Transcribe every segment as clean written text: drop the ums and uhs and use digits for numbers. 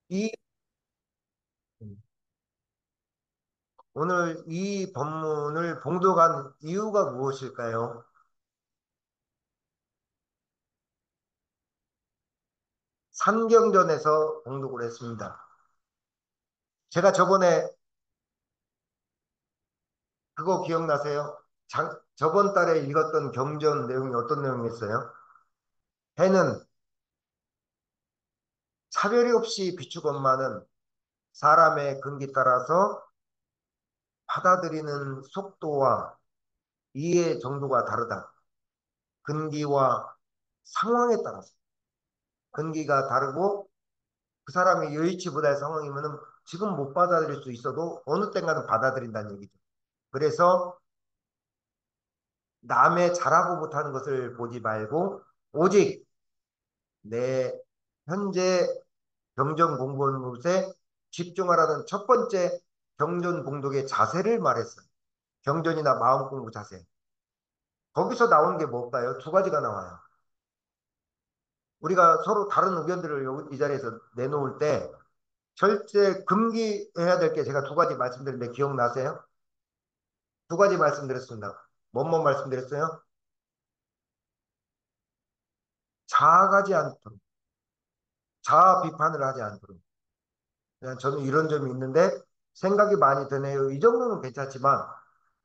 이, 오늘 이 법문을 봉독한 이유가 무엇일까요? 삼경전에서 봉독을 했습니다. 제가 저번에 그거 기억나세요? 저번 달에 읽었던 경전 내용이 어떤 내용이었어요? 해는 차별이 없이 비추건만은 사람의 근기 따라서 받아들이는 속도와 이해 정도가 다르다. 근기와 상황에 따라서. 근기가 다르고 그 사람이 여의치 못할 상황이면은 지금 못 받아들일 수 있어도 어느 땐가는 받아들인다는 얘기죠. 그래서 남의 잘하고 못하는 것을 보지 말고 오직 내 현재 경전 공부하는 것에 집중하라는 첫 번째 경전 공독의 자세를 말했어요. 경전이나 마음 공부 자세. 거기서 나오는 게 뭘까요? 두 가지가 나와요. 우리가 서로 다른 의견들을 이 자리에서 내놓을 때 절대 금기해야 될 게 제가 두 가지 말씀드렸는데 기억나세요? 두 가지 말씀드렸습니다. 뭐뭐 말씀드렸어요? 자학하지 않도록, 자아 비판을 하지 않도록. 그냥 저는 이런 점이 있는데 생각이 많이 드네요. 이 정도는 괜찮지만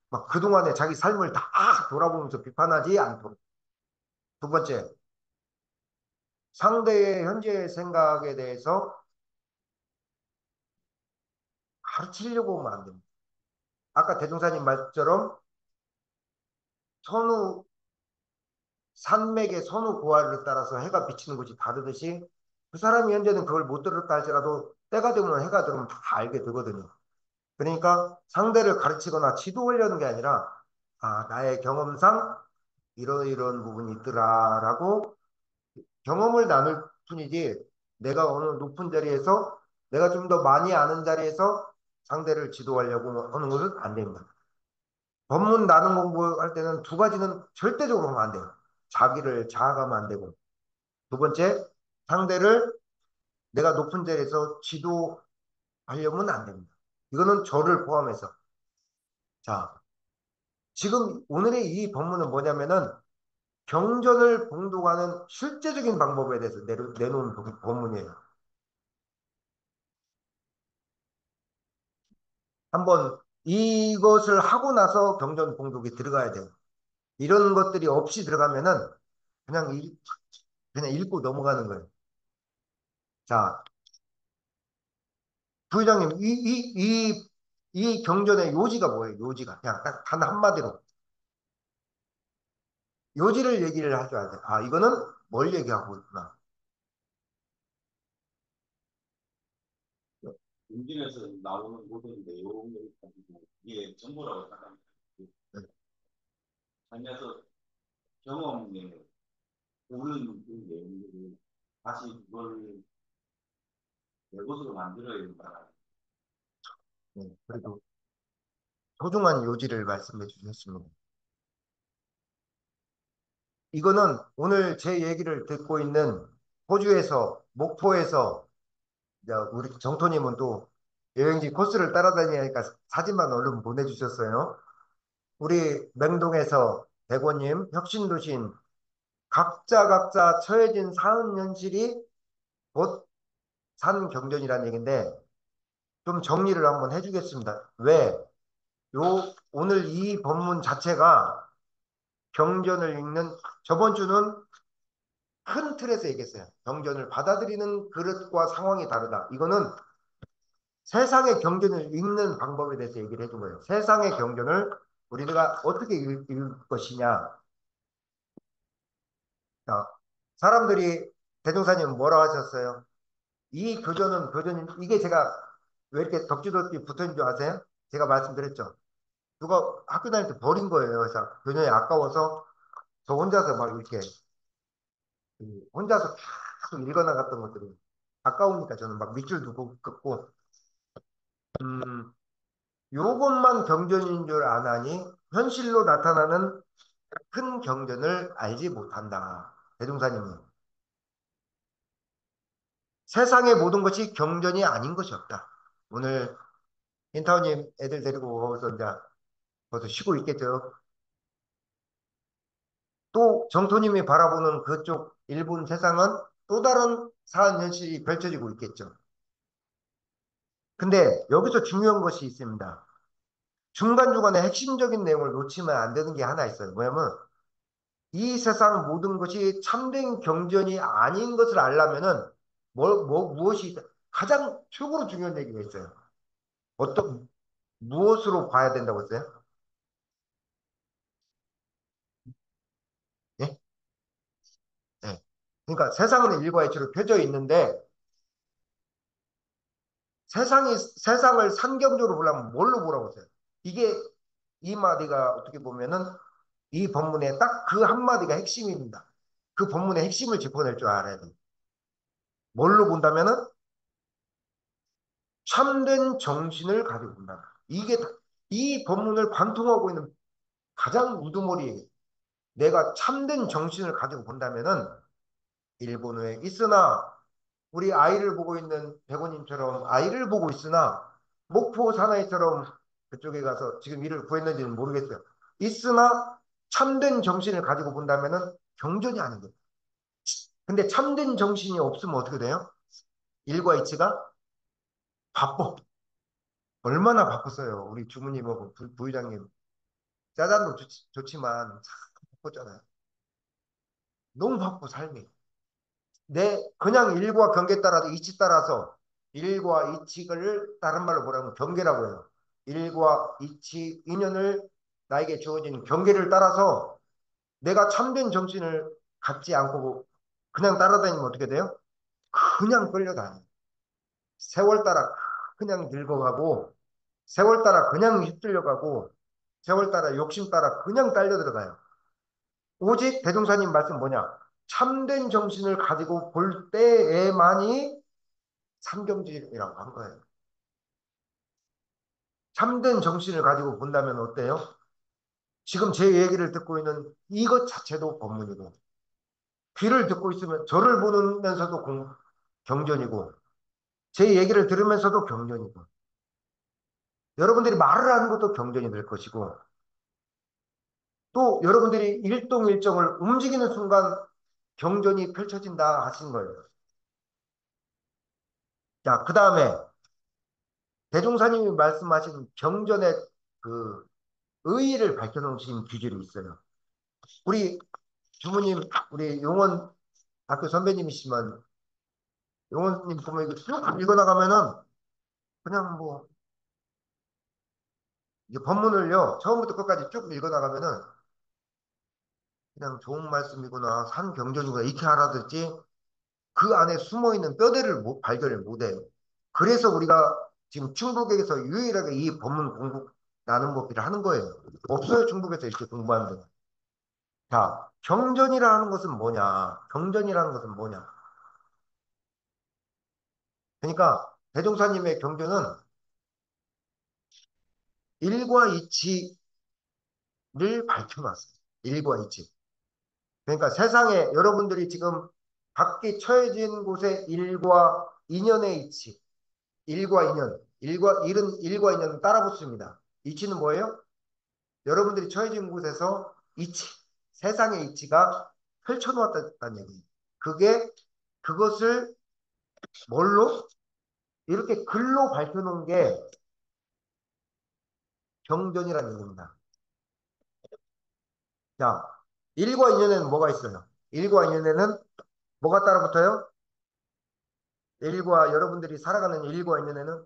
막 그동안에 자기 삶을 다 돌아보면서 비판하지 않도록. 두 번째, 상대의 현재 생각에 대해서 가르치려고 하면 안 됩니다. 아까 대종사님 말처럼 선후, 산맥의 선후 고하를 따라서 해가 비치는 곳이 다르듯이 그 사람이 현재는 그걸 못 들었다 할지라도 때가 되면 해가 들으면 다 알게 되거든요. 그러니까 상대를 가르치거나 지도하려는 게 아니라 나의 경험상 이러이러한 부분이 있더라라고 경험을 나눌 뿐이지 내가 어느 높은 자리에서 내가 좀 더 많이 아는 자리에서 상대를 지도하려고 하는 것은 안 됩니다. 법문 나눈 공부할 때는 두 가지는 절대적으로 하면 안 돼요. 자기를 자아가면 안 되고 두 번째 상대를 내가 높은 자리에서 지도하려면 안 됩니다. 이거는 저를 포함해서 자 지금 오늘의 이 법문은 뭐냐면은 경전을 봉독하는 실제적인 방법에 대해서 내놓은 법문이에요. 한번 이것을 하고 나서 경전 봉독에 들어가야 돼요. 이런 것들이 없이 들어가면은 그냥 그냥 읽고 넘어가는 거예요. 자, 부회장님, 이 경전의 요지가 뭐예요? 요지가. 그냥 딱 단 한마디로. 요지를 얘기를 해줘야 돼. 이거는 뭘 얘기하고 있구나. 인증에서 나오는 모든 내용을 가지고 이게 정보라고 생각합니다. 네. 살면서 경험에 오는 그 내용들을 다시 그걸 내 것으로 만들어야 된다. 네. 그래도 소중한 요지를 말씀해 주셨습니다. 이거는 오늘 제 얘기를 듣고 있는 호주에서, 목포에서, 이제 우리 정토님은 또 여행지 코스를 따라다니니까 사진만 얼른 보내주셨어요. 우리 맹동에서 대고님, 혁신도신, 각자 처해진 사은 현실이 곧 산 경전이라는 얘기인데 좀 정리를 한번 해주겠습니다. 왜? 오늘 이 본문 자체가 경전을 읽는 저번 주는 큰 틀에서 얘기했어요. 경전을 받아들이는 그릇과 상황이 다르다. 이거는 세상의 경전을 읽는 방법에 대해서 얘기를 해준 거예요. 세상의 경전을 우리가 어떻게 읽을 것이냐. 자, 사람들이 대종사님 뭐라 하셨어요? 이 교전은 이게 제가 왜 이렇게 덕지덕지 붙어 있는 줄 아세요? 제가 말씀드렸죠. 누가 학교 다닐 때 버린 거예요. 그래서 교전이 아까워서 저 혼자서 막 이렇게 혼자서 계속 읽어나갔던 것들이 아까우니까 저는 막 밑줄 두고 긋고 음, 요것만 경전인 줄 아나니 현실로 나타나는 큰 경전을 알지 못한다. 대종사님이 세상의 모든 것이 경전이 아닌 것이 없다. 오늘 인타원님 애들 데리고 거기서 이제 거기서 쉬고 있겠죠. 또 정토님이 바라보는 그쪽 일본 세상은 또 다른 사안 현실이 펼쳐지고 있겠죠. 근데 여기서 중요한 것이 있습니다. 중간중간에 핵심적인 내용을 놓치면 안 되는 게 하나 있어요. 뭐냐면 이 세상 모든 것이 참된 경전이 아닌 것을 알려면은 무엇이 가장 최고로 중요한 얘기가 있어요. 어떤 무엇으로 봐야 된다고 했어요? 예? 예. 그러니까 세상은 일과 이치로 펴져 있는데 세상을 상경적으로 보려면 뭘로 보라고 했어요? 이게 이 마디가 어떻게 보면은 이 본문의 딱 그 한마디가 핵심입니다. 그 본문의 핵심을 짚어낼 줄 알아야 돼요. 뭘로 본다면은 참된 정신을 가지고 본다. 이게 이 본문을 관통하고 있는 가장 우두머리예요. 내가 참된 정신을 가지고 본다면은 일본에 있으나 우리 아이를 보고 있는 백호님처럼 아이를 보고 있으나 목포 사나이처럼 그쪽에 가서 지금 일을 구했는지는 모르겠어요. 있으나 참된 정신을 가지고 본다면은 경전이 아닌 거예요. 근데 참된 정신이 없으면 어떻게 돼요? 일과 이치가 바빠. 얼마나 바빴어요. 우리 주무님하고 부회장님. 짜잔도 좋지만 참 바빴잖아요. 너무 바빠 삶이. 내 그냥 일과 경계 따라서 이치 따라서 일과 이치를 다른 말로 뭐라면 경계라고 해요. 일과 이치 인연을 나에게 주어진 경계를 따라서 내가 참된 정신을 갖지 않고 그냥 따라다니면 어떻게 돼요? 그냥 끌려다녀요. 세월 따라 그냥 늙어가고 세월 따라 그냥 휩쓸려가고 세월 따라 욕심 따라 그냥 딸려 들어가요. 오직 대종사님 말씀 뭐냐? 참된 정신을 가지고 볼 때에만이 삼경질이라고 한 거예요. 참된 정신을 가지고 본다면 어때요? 지금 제 얘기를 듣고 있는 이것 자체도 법문이고 귀를 듣고 있으면 저를 보면서도 경전이고 제 얘기를 들으면서도 경전이고 여러분들이 말을 하는 것도 경전이 될 것이고 또 여러분들이 일동일정을 움직이는 순간 경전이 펼쳐진다 하신 거예요. 자, 그 다음에 대종사님이 말씀하신 경전의 그 의의를 밝혀놓으신 규절이 있어요. 우리 주무님, 우리 용원 학교 선배님이시지만 용원님 보면 이거 쭉 읽어나가면은 그냥 뭐 이게 본문을요 처음부터 끝까지 쭉 읽어나가면은 그냥 좋은 말씀이구나 산 경전이구나 이렇게 알아듣지 그 안에 숨어있는 뼈대를 발견을 못해요. 그래서 우리가 지금 충북에서 유일하게 이 법문 공부 나눈 법비를 하는 거예요. 없어요, 충북에서 이렇게 공부하는 데. 자, 경전이라는 것은 뭐냐? 경전이라는 것은 뭐냐? 그러니까 대종사님의 경전은 일과 이치를 밝혀놨어요. 일과 이치. 그러니까 세상에 여러분들이 지금 각기 처해진 곳에 일과 인연의 이치, 일과 인연, 일과 인연은 따라 붙습니다. 이치는 뭐예요? 여러분들이 처해진 곳에서 이치, 세상의 이치가 펼쳐놓았다는 얘기예요. 그것을 뭘로? 이렇게 글로 밝혀놓은 게 경전이라는 얘기입니다. 자, 일과 인연에는 뭐가 있어요? 일과 인연에는 뭐가 따라 붙어요? 일과 여러분들이 살아가는 일과 인연에는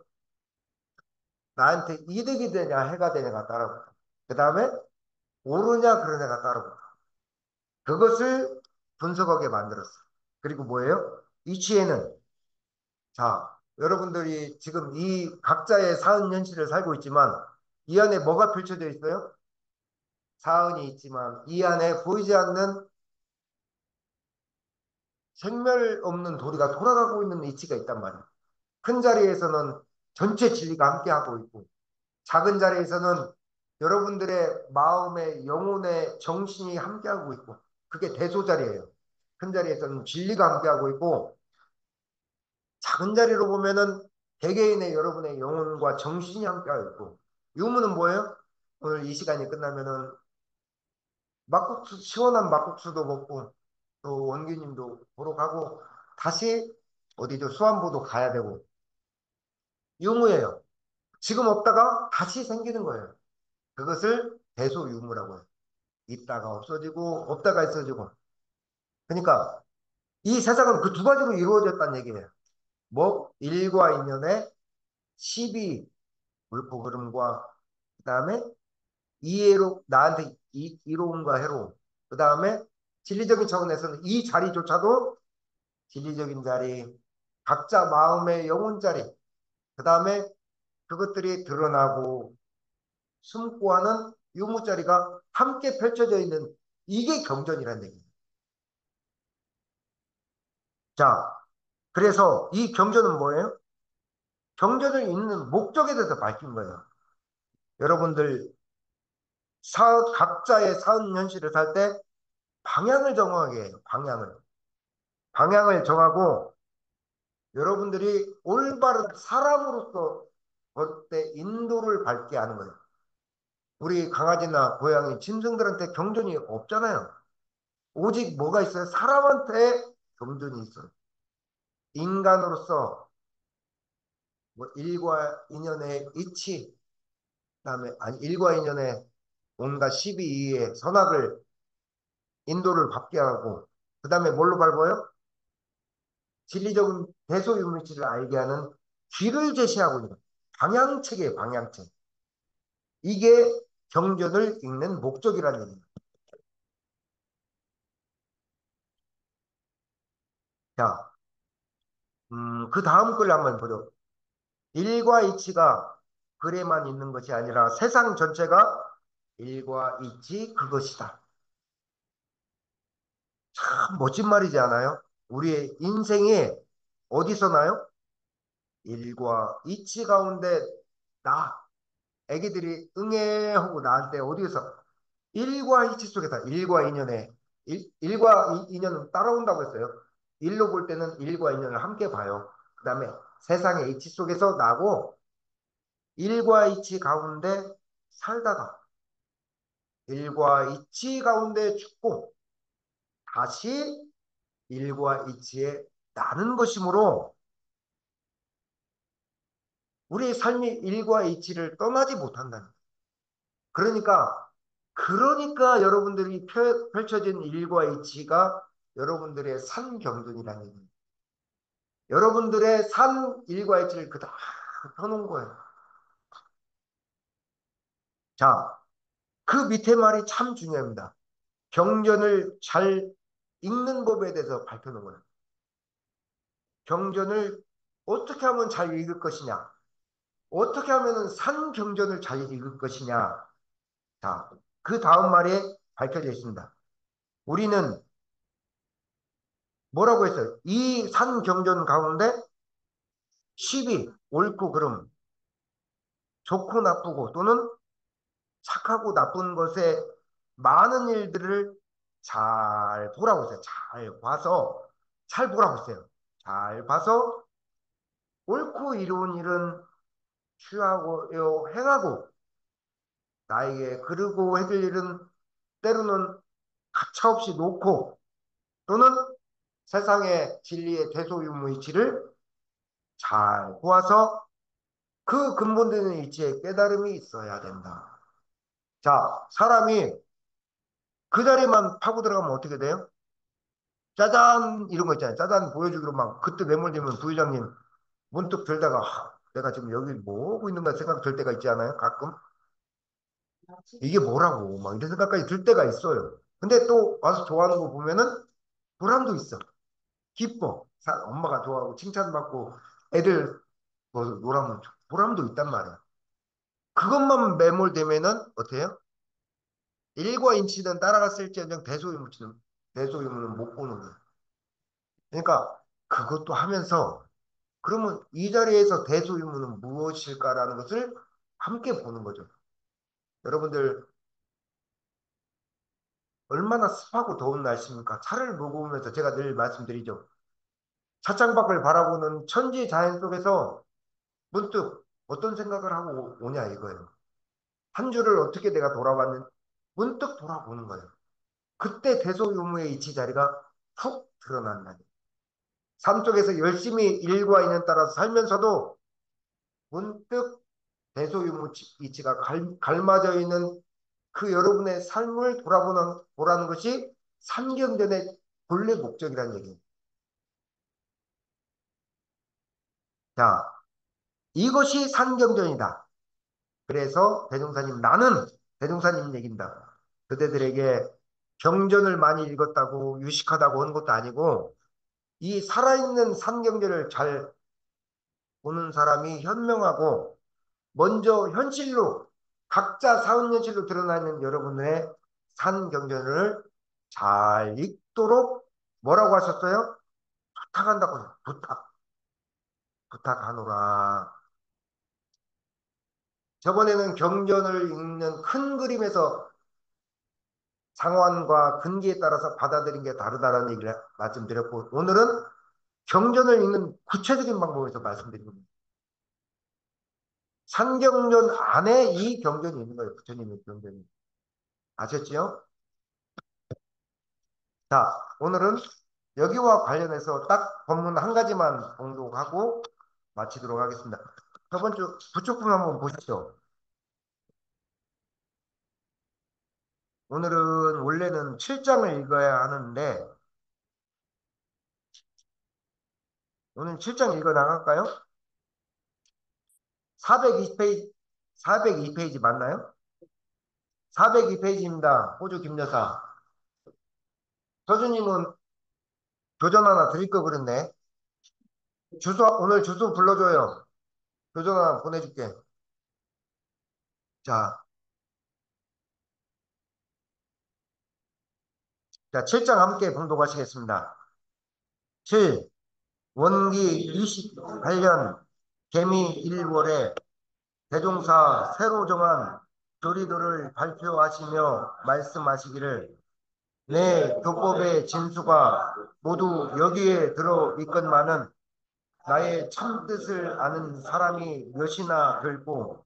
나한테 이득이 되냐 해가 되냐가 따라 붙어. 그 다음에 옳으냐 그러냐가 따라 붙어. 그것을 분석하게 만들었어. 그리고 뭐예요? 이치에는 자, 여러분들이 지금 이 각자의 사은 현실을 살고 있지만 이 안에 뭐가 펼쳐져 있어요? 사은이 있지만 이 안에 보이지 않는 생멸 없는 도리가 돌아가고 있는 이치가 있단 말이에요. 큰 자리에서는 전체 진리가 함께하고 있고 작은 자리에서는 여러분들의 마음의 영혼의 정신이 함께하고 있고 그게 대소자리예요. 큰 자리에서는 진리가 함께하고 있고 작은 자리로 보면은 개개인의 여러분의 영혼과 정신이 함께하여 있고, 유무는 뭐예요? 오늘 이 시간이 끝나면은 막국수, 시원한 막국수도 먹고, 또 원기님도 보러 가고, 다시 어디죠? 수안보도 가야 되고, 유무예요. 지금 없다가 다시 생기는 거예요. 그것을 대소유무라고 해요. 있다가 없어지고, 없다가 있어지고. 그러니까 이 세상은 그 두 가지로 이루어졌다는 얘기예요. 뭐? 일과 인연의 시비, 옳고 그름과, 그 다음에 이해로, 나한테 이로움과 해로움. 그 다음에 진리적인 차원에서는 이 자리조차도 진리적인 자리, 각자 마음의 영혼 자리, 그 다음에 그것들이 드러나고 숨고 하는 유무 자리가 함께 펼쳐져 있는 이게 경전이라는 얘기예요. 자, 그래서 이 경전은 뭐예요? 경전을 읽는 목적에 대해서 밝힌 거예요. 여러분들 각자의 사은 현실을 살 때 방향을 정하게 해요. 방향을 정하고 여러분들이 올바른 사람으로서 볼 때 인도를 밟게 하는 거예요. 우리 강아지나 고양이, 짐승들한테 경전이 없잖아요. 오직 뭐가 있어요? 사람한테 경전이 있어요. 인간으로서 뭐 일과 인연의 이치, 그다음에 아니 일과 인연의 온갖 시비의 선악을 인도를 밟게 하고 그다음에 뭘로 밟아요? 진리적인 대소유물질을 알게 하는 길을 제시하고 있는 방향책이에요, 방향책. 이게 경전을 읽는 목적이라는 얘기예요. 자, 그 다음 글 한번 보죠. 일과 이치가 글에만 있는 것이 아니라 세상 전체가 일과 이치 그것이다. 참 멋진 말이지 않아요? 우리의 인생이 어디서 나요? 일과 이치 가운데 나, 애기들이 응애 하고 나한테 어디에서 일과 이치 속에서 일과 인연에 일과 인연은 따라온다고 했어요. 일로 볼 때는 일과 인연을 함께 봐요. 그 다음에 세상의 이치 속에서 나고 일과 이치 가운데 살다가 일과 이치 가운데 죽고 다시 일과 이치에 나는 것이므로 우리의 삶이 일과 이치를 떠나지 못한다는. 그러니까 여러분들이 펼쳐진 일과 이치가 여러분들의 산 경전이라는 얘기예요. 여러분들의 산 일과 이치를 그다 펴놓은 거예요. 자, 그 밑에 말이 참 중요합니다. 경전을 잘 읽는 법에 대해서 밝혀놓은 거예요. 경전을 어떻게 하면 잘 읽을 것이냐? 어떻게 하면 산 경전을 잘 읽을 것이냐? 자, 그 다음 말에 밝혀져 있습니다. 우리는 뭐라고 했어요? 이 산 경전 가운데 시비, 옳고 그름, 좋고 나쁘고 또는 착하고 나쁜 것에 많은 일들을 잘 보라고 했어요. 잘 봐서, 잘 보라고 했어요. 잘 봐서 옳고 이로운 일은 취하고요, 행하고 나에게 그르고 해줄 일은 때로는 가차없이 놓고 또는 세상의 진리의 대소유무이치를 잘 보아서 그 근본되는 이치에 깨달음이 있어야 된다. 자, 사람이 그 자리만 파고 들어가면 어떻게 돼요? 짜잔 이런 거 있잖아요. 짜잔 보여주기로 막 그때 매몰되면 부회장님 문득 들다가 내가 지금 여기 뭐 하고 있는가 생각 들 때가 있지 않아요? 가끔 이게 뭐라고 막 이런 생각까지 들 때가 있어요. 근데 또 와서 좋아하는 거 보면은 보람도 있어. 기뻐. 엄마가 좋아하고 칭찬받고 애들 뭐 노라면 보람도 있단 말이야. 그것만 매몰되면은 어때요? 일과 인치는 따라갔을지언정 대소유무는 못 보는 거예요. 그러니까 그것도 하면서 그러면 이 자리에서 대소유무는 무엇일까라는 것을 함께 보는 거죠. 여러분들 얼마나 습하고 더운 날씨입니까? 차를 몰고 오면서 제가 늘 말씀드리죠. 차창밖을 바라보는 천지 자연 속에서 문득 어떤 생각을 하고 오냐 이거예요. 한 주를 어떻게 내가 돌아봤는지 문득 돌아보는 거예요. 그때 대소유무의 이치 자리가 훅 드러난다. 삶 속에서 열심히 일과 인연 따라서 살면서도 문득 대소유무 이치가 갈마져 있는 그 여러분의 삶을 보라는 것이 삼경전의 본래 목적이라는 얘기예요. 자, 이것이 삼경전이다. 그래서 나는 대종사님 얘기입니다. 그대들에게 경전을 많이 읽었다고 유식하다고 하는 것도 아니고 이 살아있는 삼경전을 잘 보는 사람이 현명하고 먼저 현실로 각자 사은 현실로 드러나 있는 여러분의 산 경전을 잘 읽도록 뭐라고 하셨어요? 부탁한다고 부탁하노라. 저번에는 경전을 읽는 큰 그림에서 상황과 근기에 따라서 받아들인 게 다르다는 얘기를 말씀드렸고 오늘은 경전을 읽는 구체적인 방법에서 말씀드립니다. 산경전 안에 이 경전이 있는 거예요. 부처님의 경전이. 아셨지요? 자, 오늘은 여기와 관련해서 딱 본문 한 가지만 공독하고 마치도록 하겠습니다. 저번 주 부처품 한번 보시죠. 오늘은 원래는 7장을 읽어야 하는데 오늘 7장 읽어 나갈까요? 402페이지, 402페이지 맞나요? 402페이지입니다. 호주 김여사. 서주님은 교전 하나 드릴 거 그랬네. 오늘 주소 불러줘요. 교전 하나 보내줄게. 자, 자, 7장 함께 봉독하시겠습니다. 7. 원기 28년 개미 1월에 대종사 새로 정한 조리도를 발표하시며 말씀하시기를 내 교법의 진수가 모두 여기에 들어 있건만은 나의 참뜻을 아는 사람이 몇이나 될고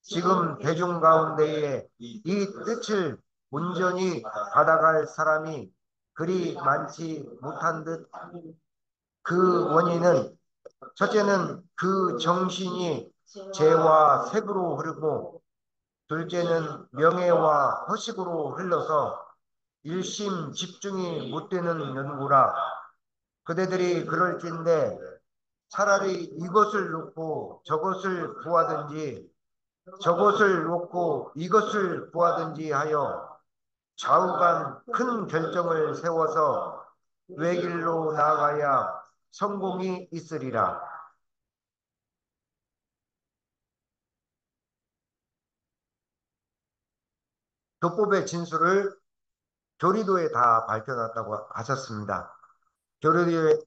지금 대중 가운데에 이 뜻을 온전히 받아갈 사람이 그리 많지 못한 듯 그 원인은 첫째는 그 정신이 재와 색으로 흐르고 둘째는 명예와 허식으로 흘러서 일심 집중이 못 되는 연구라 그대들이 그럴진데 차라리 이것을 놓고 저것을 구하든지 저것을 놓고 이것을 구하든지 하여 좌우간 큰 결정을 세워서 외길로 나아가야 성공이 있으리라. 교법의 진수를 교리도에 다 밝혀놨다고 하셨습니다. 교리도에는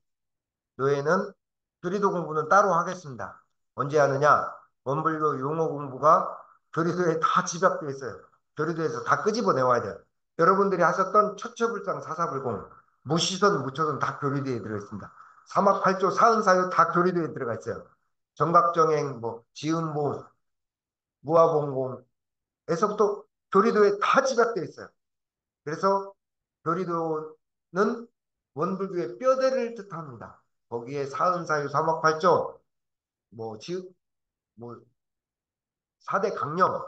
교리도 공부는 따로 하겠습니다. 언제 하느냐? 원불교 용어 공부가 교리도에 다 집약되어 있어요. 교리도에서 다 끄집어내와야 돼요. 여러분들이 하셨던 처처불상 사사불공, 무시선 무초선 다 교리도에 들어있습니다. 사막팔조 사은사유 다 교리도에 들어가 있어요. 정각정행, 뭐 지음보, 무아봉공에서부터 교리도에 다 집약되어 있어요. 그래서 교리도는 원불교의 뼈대를 뜻합니다. 거기에 사은사유 사막팔조 뭐 사대 강령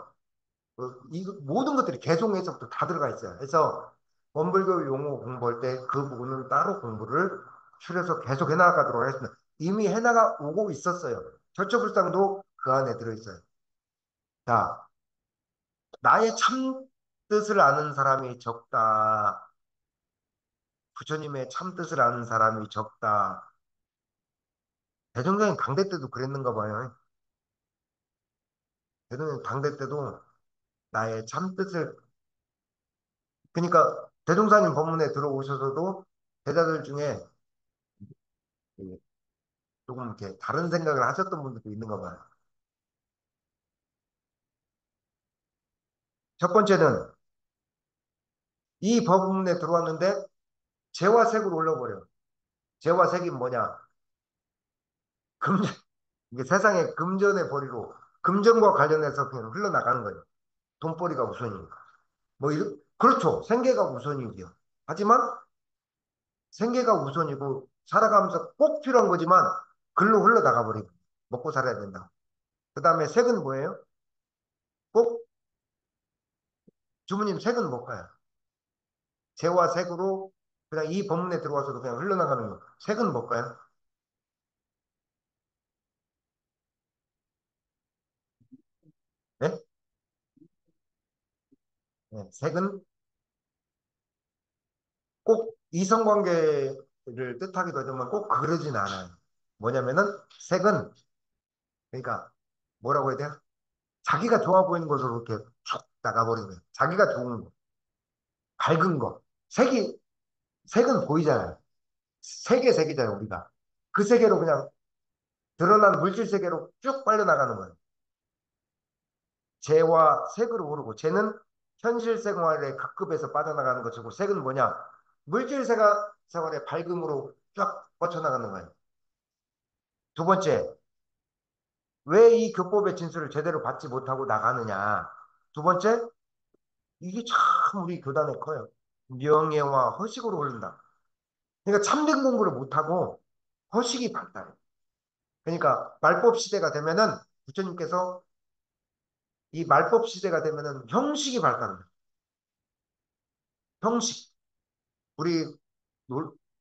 이 모든 것들이 개송에서부터 다 들어가 있어요. 그래서 원불교 용어 공부할 때 그 부분은 따로 공부를 추려서 계속 해나가도록 하겠습니다. 이미 해나가 오고 있었어요. 절처불상도 그 안에 들어있어요. 자, 나의 참 뜻을 아는 사람이 적다. 부처님의 참 뜻을 아는 사람이 적다. 대종사님 당대 때도 그랬는가 봐요. 대종사님 당대 때도 나의 참 뜻을 그러니까 대종사님 법문에 들어오셔서도 대자들 중에 조금 이렇게 다른 생각을 하셨던 분들도 있는가 봐요. 첫 번째는 이 법문에 들어왔는데 재화색으로 올려버려요. 재화색이 뭐냐? 이게 세상에 금전의 벌이로 금전과 관련해서 그냥 흘러나가는 거예요. 돈벌이가 우선이니까. 그렇죠. 생계가 우선이고요. 하지만 생계가 우선이고 살아가면서 꼭 필요한 거지만 글로 흘러나가 버리고 먹고 살아야 된다. 그 다음에 색은 뭐예요? 꼭 주부님 색은 뭘까요? 재와 색으로 그냥 이 법문에 들어와서도 그냥 흘러나가는 거. 색은 뭘까요? 네? 네, 색은 꼭 이성관계를 뜻하기도 하지만 꼭 그러진 않아요. 뭐냐면은 색은 그러니까 뭐라고 해야 돼요? 자기가 좋아 보이는 것으로 이렇게 쭉 나가버리는 거예요. 자기가 좋은 거, 밝은 거. 색은 보이잖아요. 색이잖아요, 우리가. 그 세계로 그냥 드러난 물질 세계로 쭉 빨려나가는 거예요. 재와 색으로 오르고, 재는 현실 생활의 각급에서 빠져나가는 것이고, 색은 뭐냐? 물질 생활의 밝음으로 쫙 뻗쳐나가는 거예요. 두 번째, 왜 이 교법의 진수를 제대로 받지 못하고 나가느냐? 두 번째, 이게 참 우리 교단에 커요. 명예와 허식으로 흐른다. 그러니까 참된 공부를 못하고 허식이 발달해. 그러니까 말법 시대가 되면은 부처님께서 이 말법 시대가 되면은 형식이 발달합니다. 형식. 우리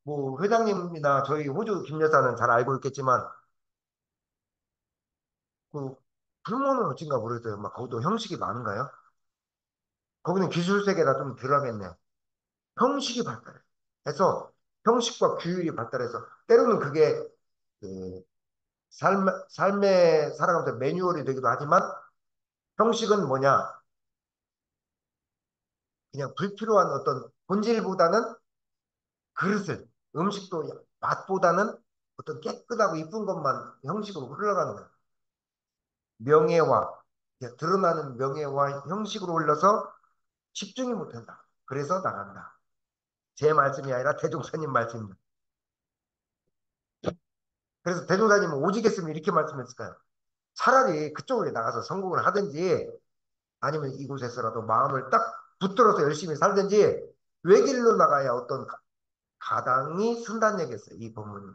뭐 회장님이나 저희 호주 김 여사는 잘 알고 있겠지만 그 불모는 어딘가 모르겠어요. 막 거기도 형식이 많은가요? 거기는 기술 세계라 좀 덜하겠네요. 형식이 발달해. 그래서 형식과 규율이 발달해서 때로는 그게 그 삶의 살아가면서 매뉴얼이 되기도 하지만 형식은 뭐냐? 그냥 불필요한 어떤 본질보다는 그릇을 음식도 맛보다는 어떤 깨끗하고 이쁜 것만 형식으로 흘러가는 거예요. 명예와 드러나는 명예와 형식으로 흘러서 집중이 못한다. 그래서 나간다. 제 말씀이 아니라 대종사님 말씀입니다. 그래서 대종사님은 오직했으면 이렇게 말씀했을까요? 차라리 그쪽으로 나가서 성공을 하든지 아니면 이곳에서라도 마음을 딱 붙들어서 열심히 살든지 외길로 나가야 어떤 가당이 쓴다는 얘기였어요. 이 본문이.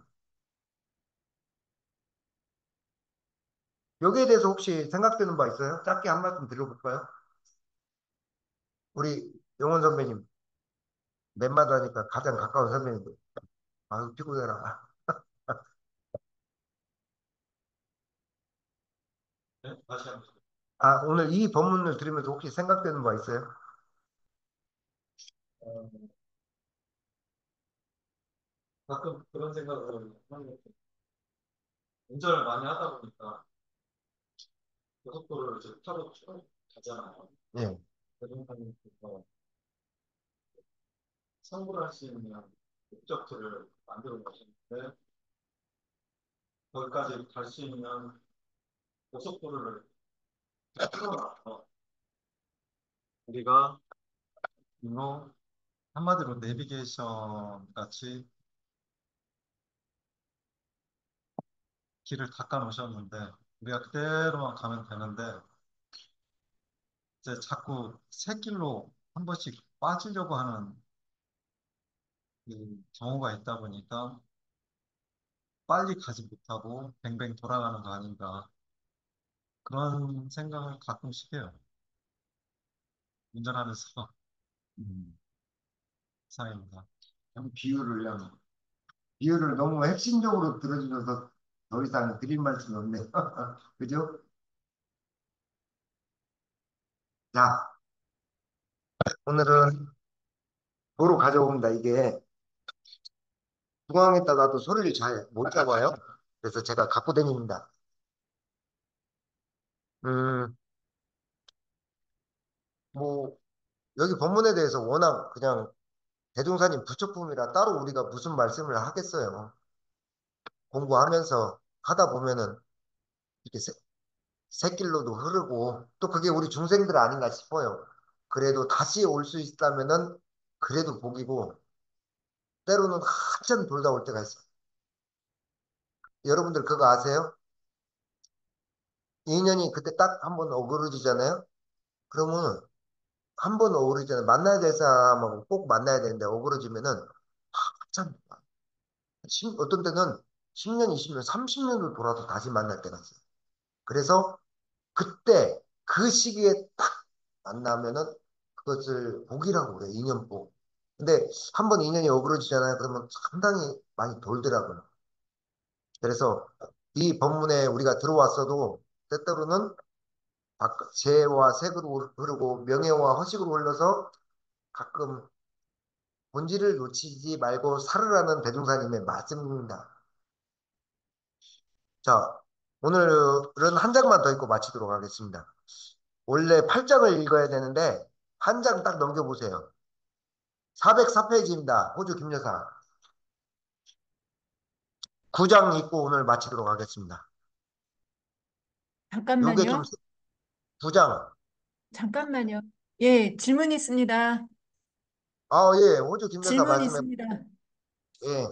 여기에 대해서 혹시 생각되는 바 있어요? 짧게 한 말씀 드려볼까요? 우리 영원 선배님, 맨마다 하니까 가장 가까운 선배님들. 아유, 피곤해라. 네? 다시 한번. 아, 오늘 이 본문을 들으면서 혹시 생각되는 바 있어요? 어, 가끔 그런 생각을 하는 것 같아요. 운전을 많이 하다 보니까 고속도로를 이제 타고 쭉 가잖아요. 예. 대중사님께서 성불할 수 있는 목적지를 만들어 놓으셨는데 거기까지 갈 수 있는 고속도로를 틀어놔서 우리가 로 한마디로 내비게이션 같이 길을 닦아 놓으셨는데 우리가 그대로만 가면 되는데 이제 자꾸 새길로 한 번씩 빠지려고 하는 그 경우가 있다 보니까 빨리 가지 못하고 뱅뱅 돌아가는 거 아닌가 그런 생각을 가끔씩 해요. 운전하면서 음. 이상입니다. 참 비유를 너무 핵심적으로 들어주셔서 더 이상 드릴 말씀이 없네요. 그죠? 자, 오늘은 도로 가져옵니다. 이게 중앙에다 놔도 소리를 잘 못 잡아요. 그래서 제가 갖고 다닙니다. 음, 뭐, 여기 본문에 대해서 워낙 그냥 대종사님 부처품이라 따로 우리가 무슨 말씀을 하겠어요. 공부하면서 하다 보면은 이렇게 새길로도 흐르고 또 그게 우리 중생들 아닌가 싶어요. 그래도 다시 올 수 있다면은 그래도 복이고 때로는 한참 돌다 올 때가 있어요. 여러분들 그거 아세요? 인연이 그때 딱 한 번 어그러지잖아요? 그러면 한 번 어그러지잖아요. 만나야 될 사람하고 꼭 만나야 되는데 어그러지면은 참, 어떤 때는 10년, 20년, 30년도 돌아도 다시 만날 때가 있어요. 그래서 그때 그 시기에 딱 만나면은 그것을 복이라고 그래요. 인연복. 근데 한 번 인연이 어그러지잖아요. 그러면 상당히 많이 돌더라고요. 그래서 이 법문에 우리가 들어왔어도 때때로는 재와 색으로 흐르고 명예와 허식으로 흘러서 가끔 본질을 놓치지 말고 살으라는 대종사님의 말씀입니다. 자, 오늘은 한 장만 더 읽고 마치도록 하겠습니다. 원래 8장을 읽어야 되는데 한 장 딱 넘겨보세요. 404페이지입니다. 호주 김여사. 9장 읽고 오늘 마치도록 하겠습니다. 요게 좀 잠깐만요. 9장. 잠깐만요. 예, 질문 있습니다. 아, 예. 호주 김여사 질문 말씀해. 있습니다. 예.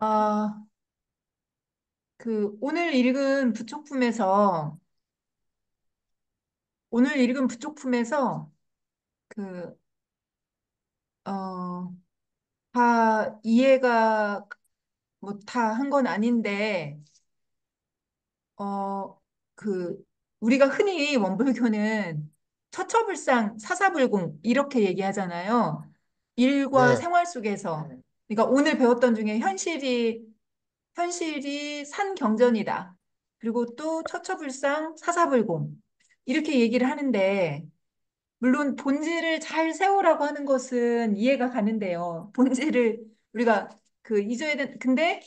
아, 오늘 읽은 부촉품에서, 오늘 읽은 부촉품에서, 그, 어, 다 이해가 뭐 다 한 건 아닌데, 어, 그, 우리가 흔히 원불교는 처처불상 사사불공 이렇게 얘기하잖아요. 일과 네. 생활 속에서. 그러니까 오늘 배웠던 중에 현실이 산경전이다. 그리고 또 처처불상 사사불공. 이렇게 얘기를 하는데, 물론 본질을 잘 세우라고 하는 것은 이해가 가는데요. 본질을 우리가 잊어야 근데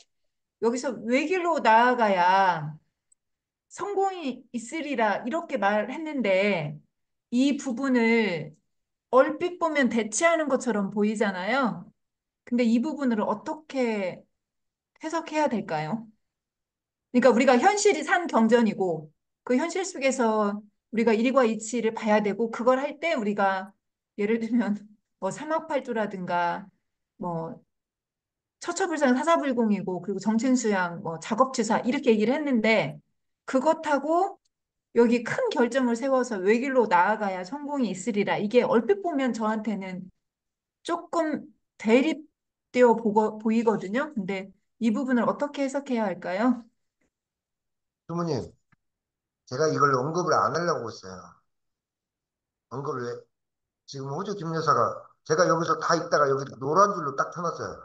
여기서 외길로 나아가야 성공이 있으리라 이렇게 말했는데 이 부분을 얼핏 보면 대치하는 것처럼 보이잖아요. 근데 이 부분을 어떻게 해석해야 될까요? 그러니까 우리가 현실이 산 경전이고 그 현실 속에서 우리가 일과 이치를 봐야 되고 그걸 할 때 우리가 예를 들면 뭐 삼학팔두라든가 뭐 처처불상 사사불공이고 그리고 정신수양 뭐 작업치사 이렇게 얘기를 했는데 그것하고 여기 큰 결정을 세워서 외길로 나아가야 성공이 있으리라. 이게 얼핏 보면 저한테는 조금 대립되어 보이거든요. 근데 이 부분을 어떻게 해석해야 할까요? 주무님, 제가 이걸 언급을 안 하려고 했어요. 언급을 왜? 지금 호주 김여사가 제가 여기서 다 읽다가 여기 노란 줄로 딱 펴놨어요.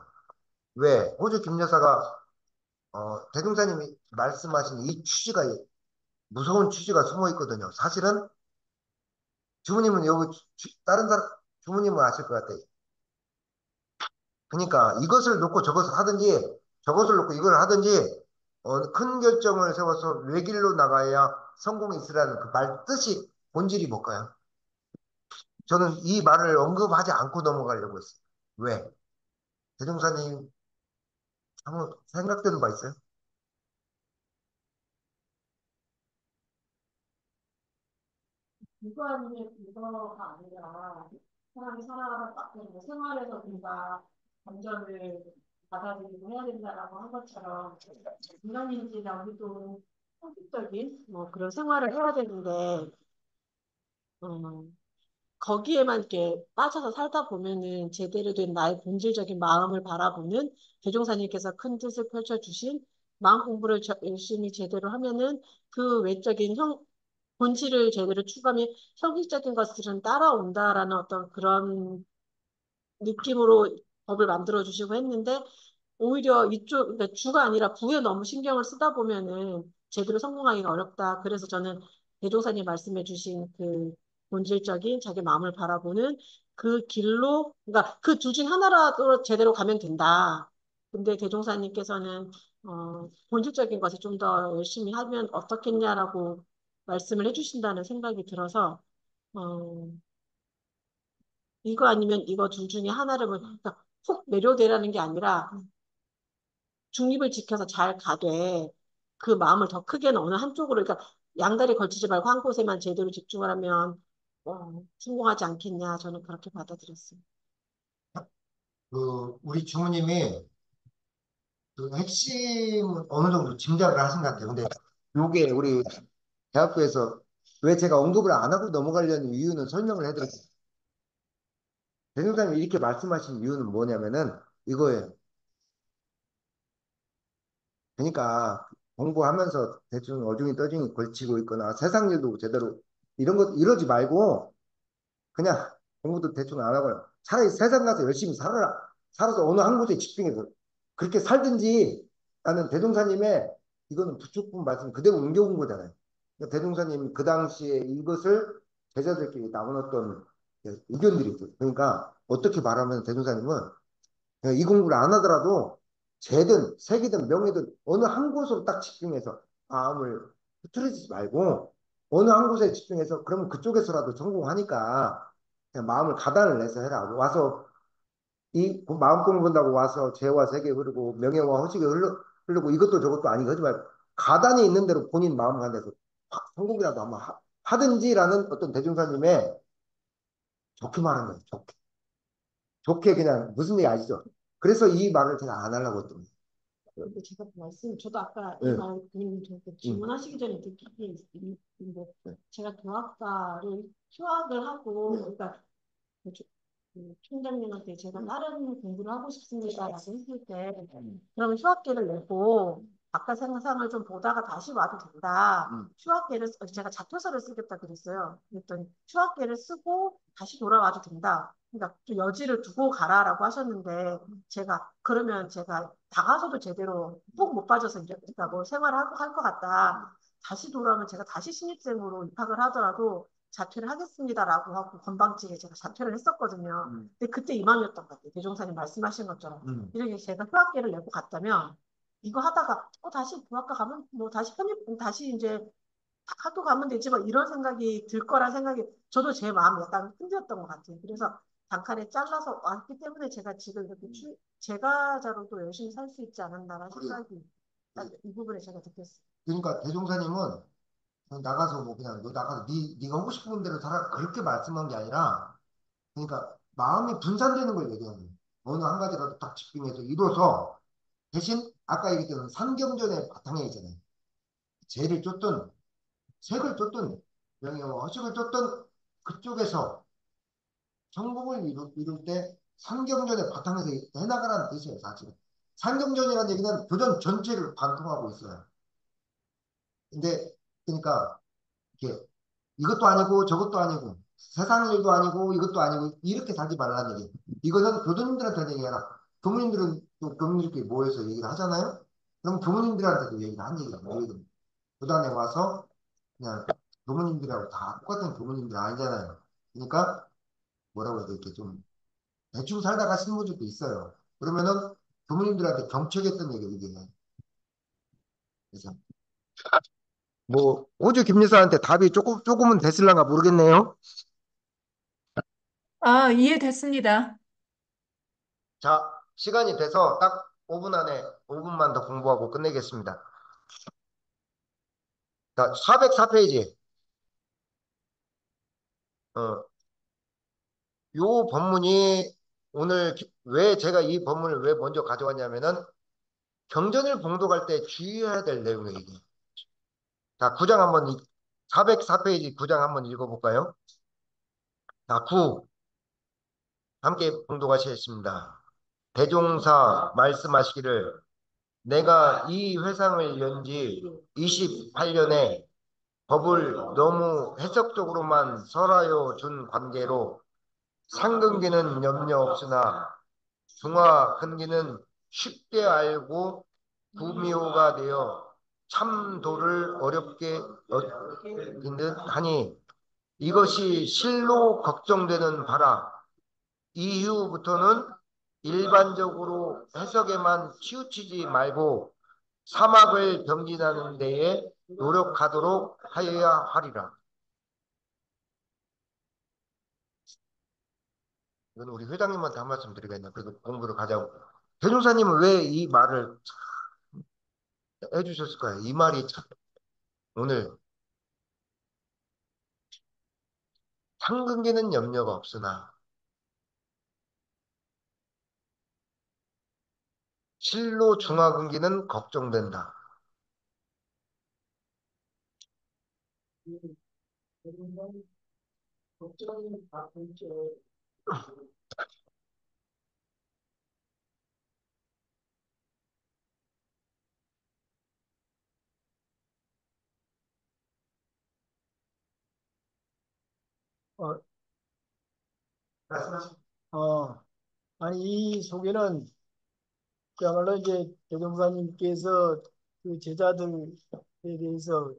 왜? 호주 김여사가 대종사님이 말씀하신 이 취지가 무서운 취지가 숨어 있거든요. 사실은 주무님은 여기 다른 사람 주무님은 아실 것 같아요. 그러니까 이것을 놓고 저것을 하든지 저것을 놓고 이걸 하든지 큰 결정을 세워서 외길로 나가야 성공이 있으라는 그 말 뜻이 본질이 뭘까요? 저는 이 말을 언급하지 않고 넘어가려고 했어요. 왜? 대종사님 한번 생각되는 바 있어요? 이거 아니면 이거가 아니라 사람이 살아가다 뭐 생활에서 뭔가 감정을 받아들이고 해야 된다라고 한 것처럼 인간인지나 우리도 상식적인 뭐 그런 생활을 해야 되는데 음, 거기에만 이렇게 빠져서 살다 보면은 제대로 된 나의 본질적인 마음을 바라보는 대종사님께서 큰 뜻을 펼쳐주신 마음 공부를 열심히 제대로 하면은 그 외적인 본질을 제대로 추구하면 형식적인 것들은 따라온다라는 어떤 그런 느낌으로 법을 만들어 주시고 했는데 오히려 이쪽 그러니까 주가 아니라 부에 너무 신경을 쓰다 보면은 제대로 성공하기가 어렵다. 그래서 저는 대종사님 말씀해 주신 그 본질적인 자기 마음을 바라보는 그 길로 그러니까 그 둘 중 하나라도 제대로 가면 된다. 근데 대종사님께서는 본질적인 것을 좀 더 열심히 하면 어떻겠냐라고 말씀을 해주신다는 생각이 들어서 어, 이거 아니면 이거 둘 중에 하나를 그러니까 훅 매료되라는 게 아니라 중립을 지켜서 잘 가되 그 마음을 더 크게는 어느 한쪽으로 그러니까 양다리 걸치지 말고 한 곳에만 제대로 집중을 하면 성공하지 않겠냐 저는 그렇게 받아들였어요. 우리 주무님이 그 핵심은 어느 정도 짐작을 하신 것 같아요. 근데 요게 우리 대학교에서 왜 제가 언급을 안 하고 넘어가려는 이유는 설명을 해드렸어요. 대통령님이 이렇게 말씀하신 이유는 뭐냐면은 이거예요. 그러니까 공부하면서 대충 어중이 떠중이 걸치고 있거나 세상 일도 제대로 이런 것 이러지 말고 그냥 공부도 대충 안 하고요. 차라리 세상 가서 열심히 살아라. 살아서 어느 한 곳에 집중해서 그렇게 살든지 나는 대종사님의 이거는 부축분 말씀 그대로 옮겨온 거잖아요. 그러니까 대종사님 그 당시에 이것을 제자들끼리 나눈 어떤 의견들이 있어요. 그러니까 어떻게 말하면 대종사님은 이 공부를 안 하더라도 재든 색이든 명예든 어느 한 곳으로 딱 집중해서 마음을 흐트러지지 말고 어느 한 곳에 집중해서 그러면 그쪽에서라도 성공하니까 그냥 마음을 가다를 내서 해라. 와서 이 마음 공부한다고 와서 재와 색이 흐르고 명예와 허식이 흐르고 이것도 저것도 아니고 하지 말고 가단이 있는 대로 본인 마음 가는 데서 성공이라도 한번 하든지라는 어떤 대중사님의 좋게 말한 거예요. 좋게. 좋게 그냥 무슨 얘기 아시죠? 그래서 이 말을 제가 안 하려고 했던 거예요. 근데 제가 저도 아까 이 네. 말 질문하시기 전에 듣기 있는데, 제가 교학과를 휴학을 하고, 그러니까 그 총장님한테 제가 다른 공부를 하고 싶습니다라고 했을 때, 그러면 휴학계를 내고 바깥 세상을 좀 보다가 다시 와도 된다. 휴학계를 제가 자퇴서를 쓰겠다 그랬어요. 그랬더니 휴학계를 쓰고 다시 돌아와도 된다. 그러니까 좀 여지를 두고 가라라고 하셨는데, 제가 그러면 제가 나가서도 제대로 푹 못 빠져서 이제 그러니까 뭐 생활을 할 것 같다. 다시 돌아오면 제가 다시 신입생으로 입학을 하더라도 자퇴를 하겠습니다라고 하고 건방지게 제가 자퇴를 했었거든요. 근데 그때 이 마음이었던 것 같아요. 대종사님 말씀하신 것처럼. 이렇게 제가 휴학계를 내고 갔다면 이거 하다가 다시 부학과 가면 뭐 다시 다시 이제 학교 가면 되지 뭐 이런 생각이 들 거란 생각이 저도 제 마음이 약간 흔들렸던 것 같아요. 그래서 단칼에 잘라서 왔기 때문에 제가 지금 이렇게 제가자로도 열심히 살 수 있지 않았나라는 생각이 이 부분에 제가 느꼈어요. 그러니까 대종사님은 나가서 뭐 그냥 너 나가서 네가 하고 싶은 대로 살아 그렇게 말씀한 게 아니라 그러니까 마음이 분산되는 걸 얘기하는 거예요. 어느 한 가지라도 딱 집중해서 이뤄서 대신 아까 얘기했던 상경전의 바탕에 있잖아요. 죄를 쫓든 색을 쫓든 명예와 허식을 쫓든 그쪽에서 성공을 이룰 때 상경전의 바탕에서 해나가라는 뜻이에요. 사실은. 상경전이라는 얘기는 교전 전체를 관통하고 있어요. 근데 그러니까 이게 이것도 아니고 저것도 아니고 세상 일도 아니고 이것도 아니고 이렇게 살지 말라는 얘기. 이거는 교도님들한테 얘기해라. 교무님들은 또 교무님들끼리 모여서 얘기를 하잖아요. 그럼 교무님들한테도 얘기를 한 얘기가 뭐예요? 교단에 와서 그냥 교무님들하고 다 똑같은 교무님들 아니잖아요. 그러니까 뭐라고 해야 될게 좀 대충 살다가 신분들도 있어요. 그러면은 교무님들한테 경청했던 얘기 이게. 그래서 뭐 호주 김리사한테 답이 조금은 됐을랑가 모르겠네요. 아, 이해됐습니다. 자, 시간이 돼서 딱 5분 안에 5분만 더 공부하고 끝내겠습니다. 자, 404페이지. 어, 요 본문이 오늘 왜 제가 이 본문을 왜 먼저 가져왔냐면은 경전을 봉독할 때 주의해야 될 내용이에요, 이게. 자, 9장 한번 404페이지 9장 한번 읽어볼까요? 자, 9 함께 봉독하시겠습니다. 대종사 말씀하시기를 내가 이 회상을 연 지 28년에 법을 너무 해석적으로만 설하여 준 관계로 상근기는 염려 없으나 중화 근기는 쉽게 알고 구미호가 되어 참도를 어렵게 여기는 듯 하니 이것이 실로 걱정되는 바라. 이후부터는 일반적으로 해석에만 치우치지 말고 사막을 병진하는 데에 노력하도록 하여야 하리라. 이건 우리 회장님한테 한 말씀 드리겠네요. 그리고 공부를 가자고. 변호사님은 왜 이 말을 해주셨을까요? 이 말이 참 오늘 상근계는 염려가 없으나 실로 중화근기는 걱정된다. 걱정이 다 있죠. 어, 말씀하십시오. 어, 아니, 이 속에는 그야말로 이제 대종사님께서 그 제자들에 대해서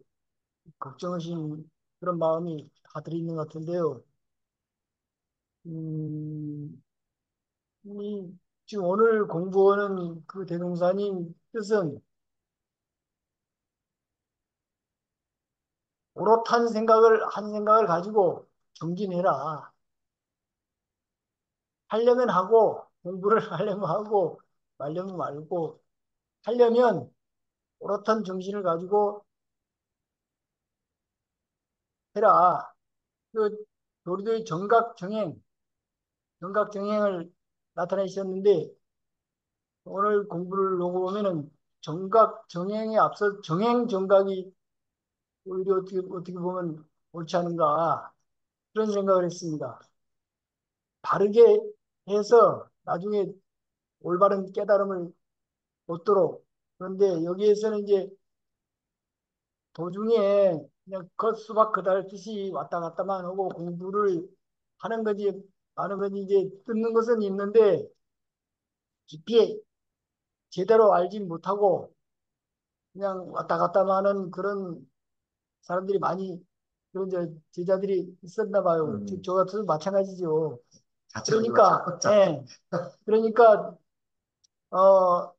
걱정하신 그런 마음이 다 들어있는 것 같은데요. 음, 이, 지금 오늘 공부하는 그 대종사님 뜻은 오롯한 생각을, 한 생각을 가지고 정진해라. 하려면 하고, 공부를 하려면 하고, 말려면 말고, 하려면 오롯한 정신을 가지고 해라. 그 도리도의 정각정행을 나타내셨는데 오늘 공부를 놓고 보면은 정각정행에 앞서 정행정각이 오히려 어떻게 보면 옳지 않은가 그런 생각을 했습니다. 바르게 해서 나중에 올바른 깨달음을 얻도록. 그런데 여기에서는 이제 도중에 그냥 겉수박 그달듯이 왔다 갔다만 하고 공부를 하는 거지, 하는 거지, 이제 듣는 것은 있는데 깊이 제대로 알지 못하고 그냥 왔다 갔다만 하는 그런 사람들이 많이, 그런 제자들이 있었나 봐요. 음. 저 같아도 마찬가지죠. 자체적으로 그러니까, 예. 그러니까, 어,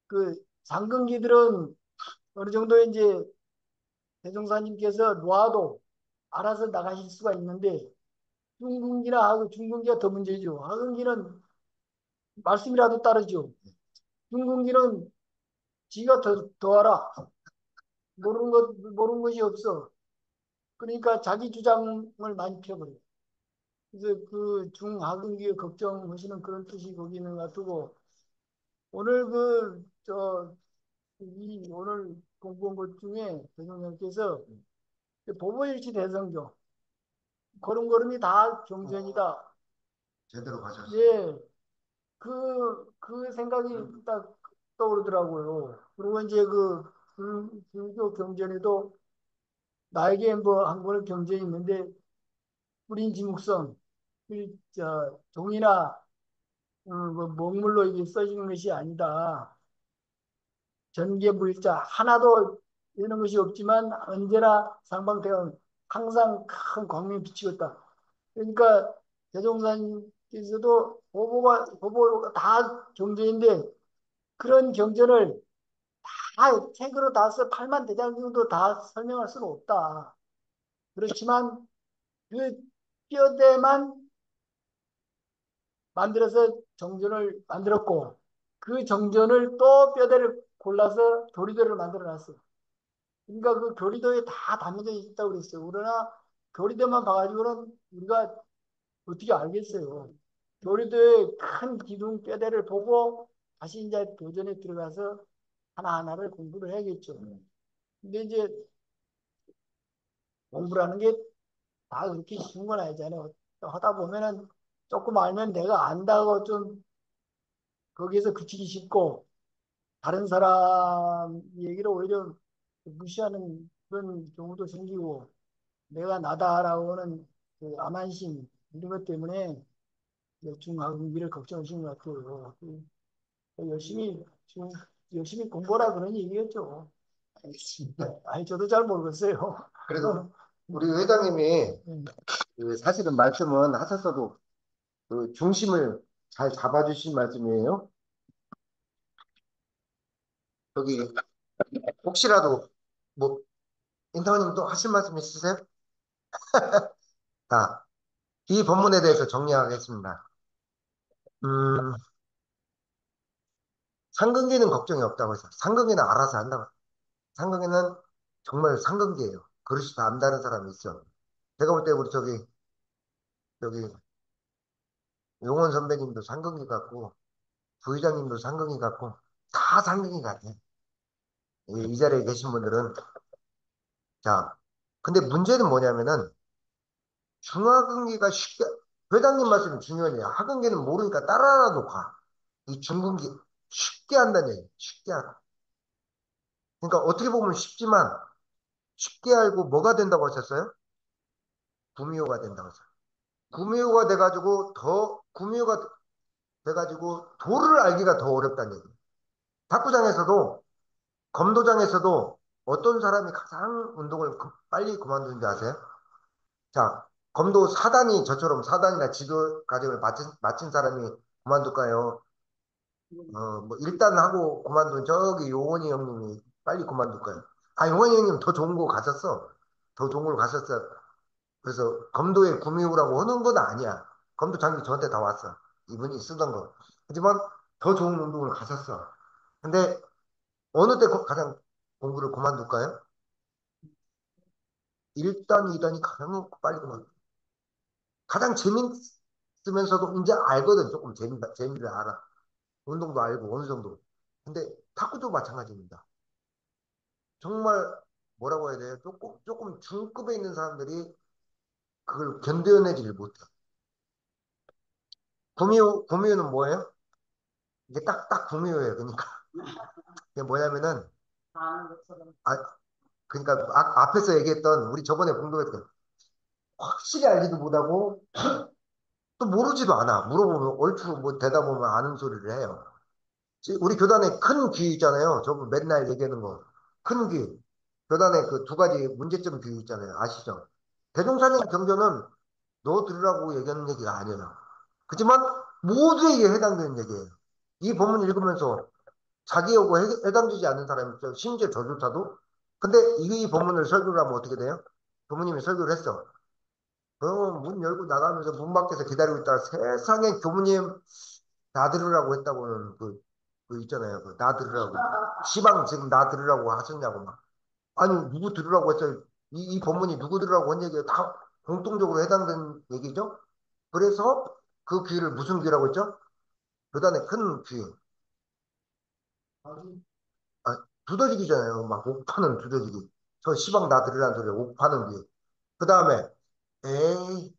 그 상근기들은 어느 정도 이제 대종사님께서 놓아도 알아서 나가실 수가 있는데 중근기가 더 문제죠. 하근기는 말씀이라도 따르죠. 중근기는 지가 더 알아. 모르는 것이 없어. 그러니까 자기 주장을 많이 펴버려요. 그래서 그 중하근기에 걱정하시는 그런 뜻이 거기 있는 것 같고, 오늘 오늘 공부한 것 중에 대통령께서 보보일치 대성경, 걸음걸음이 다 경전이다. 제대로 가셨어요. 예, 그 생각이 딱 떠오르더라고요. 그리고 이제 불교 경전에도 나에게 뭐 한 권의 경전이 있는데, 뿌린지묵성, 종이나 뭐 먹물로 이게 써지는 것이 아니다. 전개물자 하나도 되는 것이 없지만 언제나 상방태양 항상 큰 광명이 비치겠다. 그러니까 대종사님께서도 보보가 다 경전인데 그런 경전을 다 책으로 다 써 8만 대장경도 다 설명할 수는 없다. 그렇지만 그 뼈대만 만들어서 정전을 만들었고 그 정전을 또 뼈대를 골라서 교리도를 만들어 놨어요. 그러니까 그 교리도에 다 담겨져 있다고 그랬어요. 그러나 교리도만 봐가지고는 우리가 어떻게 알겠어요. 교리도의 큰 기둥 뼈대를 보고 다시 이제 도전에 들어가서 하나하나를 공부를 해야겠죠. 근데 이제 공부라는 게 다 그렇게 쉬운 건 아니잖아요. 하다 보면은 조금 알면 내가 안다고 좀 거기에서 그치기 쉽고 다른 사람 얘기를 오히려 무시하는 그런 경우도 생기고 내가 나다라고 하는 그 암환심 이런 것 때문에 중하근기를 걱정하시는 것 같아요. 열심히 지금 열심히 공부하라 그런 얘기겠죠. 아니 저도 잘 모르겠어요. 그래도 우리 회장님이 음, 그 사실은 말씀은 하셨어도 그 중심을 잘 잡아주신 말씀이에요. 여기 혹시라도 뭐 인터님 또 하실 말씀 있으세요? 자, 이 본문에 대해서 정리하겠습니다. 음, 상근기는 걱정이 없다고 해서 상근기는 알아서 한다고. 상근기는 정말 상근기예요. 그릇이 다 안다는 사람이 있어. 제가 볼 때 우리 저기 용원 선배님도 상근기 같고 부회장님도 상경이 같고 다 상경이 같아. 이 자리에 계신 분들은. 자, 근데 문제는 뭐냐면은 중하근기가 쉽게, 회장님 말씀이 중요해요. 하근기는 모르니까 따라라도 가. 이 중근기 쉽게 한다는 얘기예요. 쉽게 하라. 그러니까 어떻게 보면 쉽지만 쉽게 알고 뭐가 된다고 하셨어요? 구미호가 된다고 하셨어요. 구미호가 돼가지고 구미호가 돼가지고 도를 알기가 더 어렵다는 얘기예요. 탁구장에서도 검도장에서도 어떤 사람이 가장 운동을 빨리 그만두는지 아세요? 자, 검도 사단이 저처럼 사단이나 지도 과정을 마친 사람이 그만둘까요? 뭐 일단 하고 그만둔 저기 용원이 형님이 빨리 그만둘까요? 아, 용원이 형님 더 좋은 거 가셨어. 더 좋은 걸 가셨어. 그래서 검도에 구미호라고 하는 건 아니야. 검도 장비 저한테 다 왔어. 이분이 쓰던 거. 하지만 더 좋은 운동을 가셨어. 근데 어느 때 가장 공부를 그만둘까요? 1단, 2단이 가장 빨리 그만둬. 가장 재밌으면서도 이제 알거든. 조금 재미를 알아. 운동도 알고 어느 정도. 근데 탁구도 마찬가지입니다. 정말 뭐라고 해야 돼요? 조금 중급에 있는 사람들이 그걸 견뎌내지를 못해. 구미호는 뭐예요? 이게 딱 구미호예요. 그러니까 이게 뭐냐면은 아 그러니까 앞에서 얘기했던 우리 저번에 공부했던 확실히 알지도 못하고 또 모르지도 않아. 물어보면 얼추 뭐 대답하면 아는 소리를 해요. 우리 교단에 큰 귀 있잖아요. 저분 맨날 얘기하는 거. 큰 귀. 교단에 그 두 가지 문제점 귀 있잖아요. 아시죠? 대종사님 경전은 너 들으라고 얘기하는 얘기가 아니에요. 그렇지만 모두에게 해당되는 얘기예요. 이 본문 읽으면서 자기하고 해당되지 않는 사람이 있죠. 심지어 저조차도. 근데 이 본문을 설교를 하면 어떻게 돼요? 교무님이 설교를 했어. 그럼 문 열고 나가면서 문 밖에서 기다리고 있다가 세상에 교무님 나 들으라고 했다고는 그 있잖아요. 나 들으라고. 시방 지금 나 들으라고 하셨냐고 막. 아니, 누구 들으라고 했어요? 이 본문이 누구 들으라고 한 얘기예요? 다 공통적으로 해당되는 얘기죠? 그래서 그 귀를 무슨 귀라고 했죠? 교단의 큰 귀. 아, 두더지기잖아요. 막 옥파는 두더지기. 저 시방 나 들으라는 소리에 옥파는 귀. 그 다음에, 에이,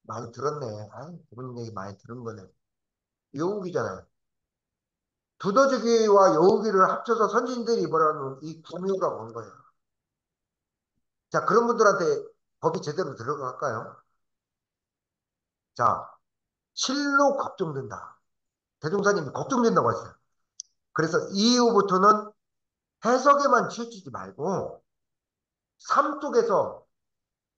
많이 들었네. 아이, 그런 얘기 많이 들은 거네. 여우기잖아요. 두더지기와 여우기를 합쳐서 선진들이 뭐라는 이 구미호라고 한 거예요. 자, 그런 분들한테 법이 제대로 들어갈까요? 자, 실로 걱정된다. 대종사님이 걱정된다고 했어요. 그래서 이후부터는 해석에만 치우치지 말고 삶 속에서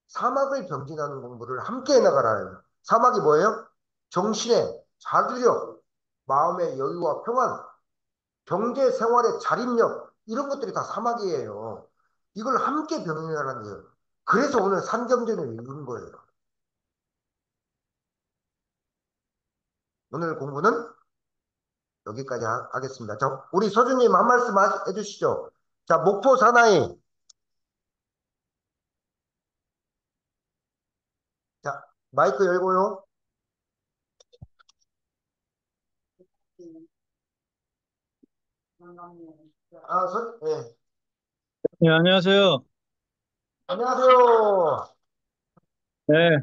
사막을 병진하는 공부를 함께 해나가라요. 사막이 뭐예요? 정신의 자주력, 마음의 여유와 평안, 경제 생활의 자립력 이런 것들이 다 사막이에요. 이걸 함께 병행하라는 거예요. 그래서 오늘 산경전을 읽은 거예요. 오늘 공부는 여기까지 하겠습니다. 자, 우리 서주님 한 말씀 해주시죠. 자, 목포 사나이. 자, 마이크 열고요. 예. 네, 안녕하세요. 안녕하세요. 네, 아,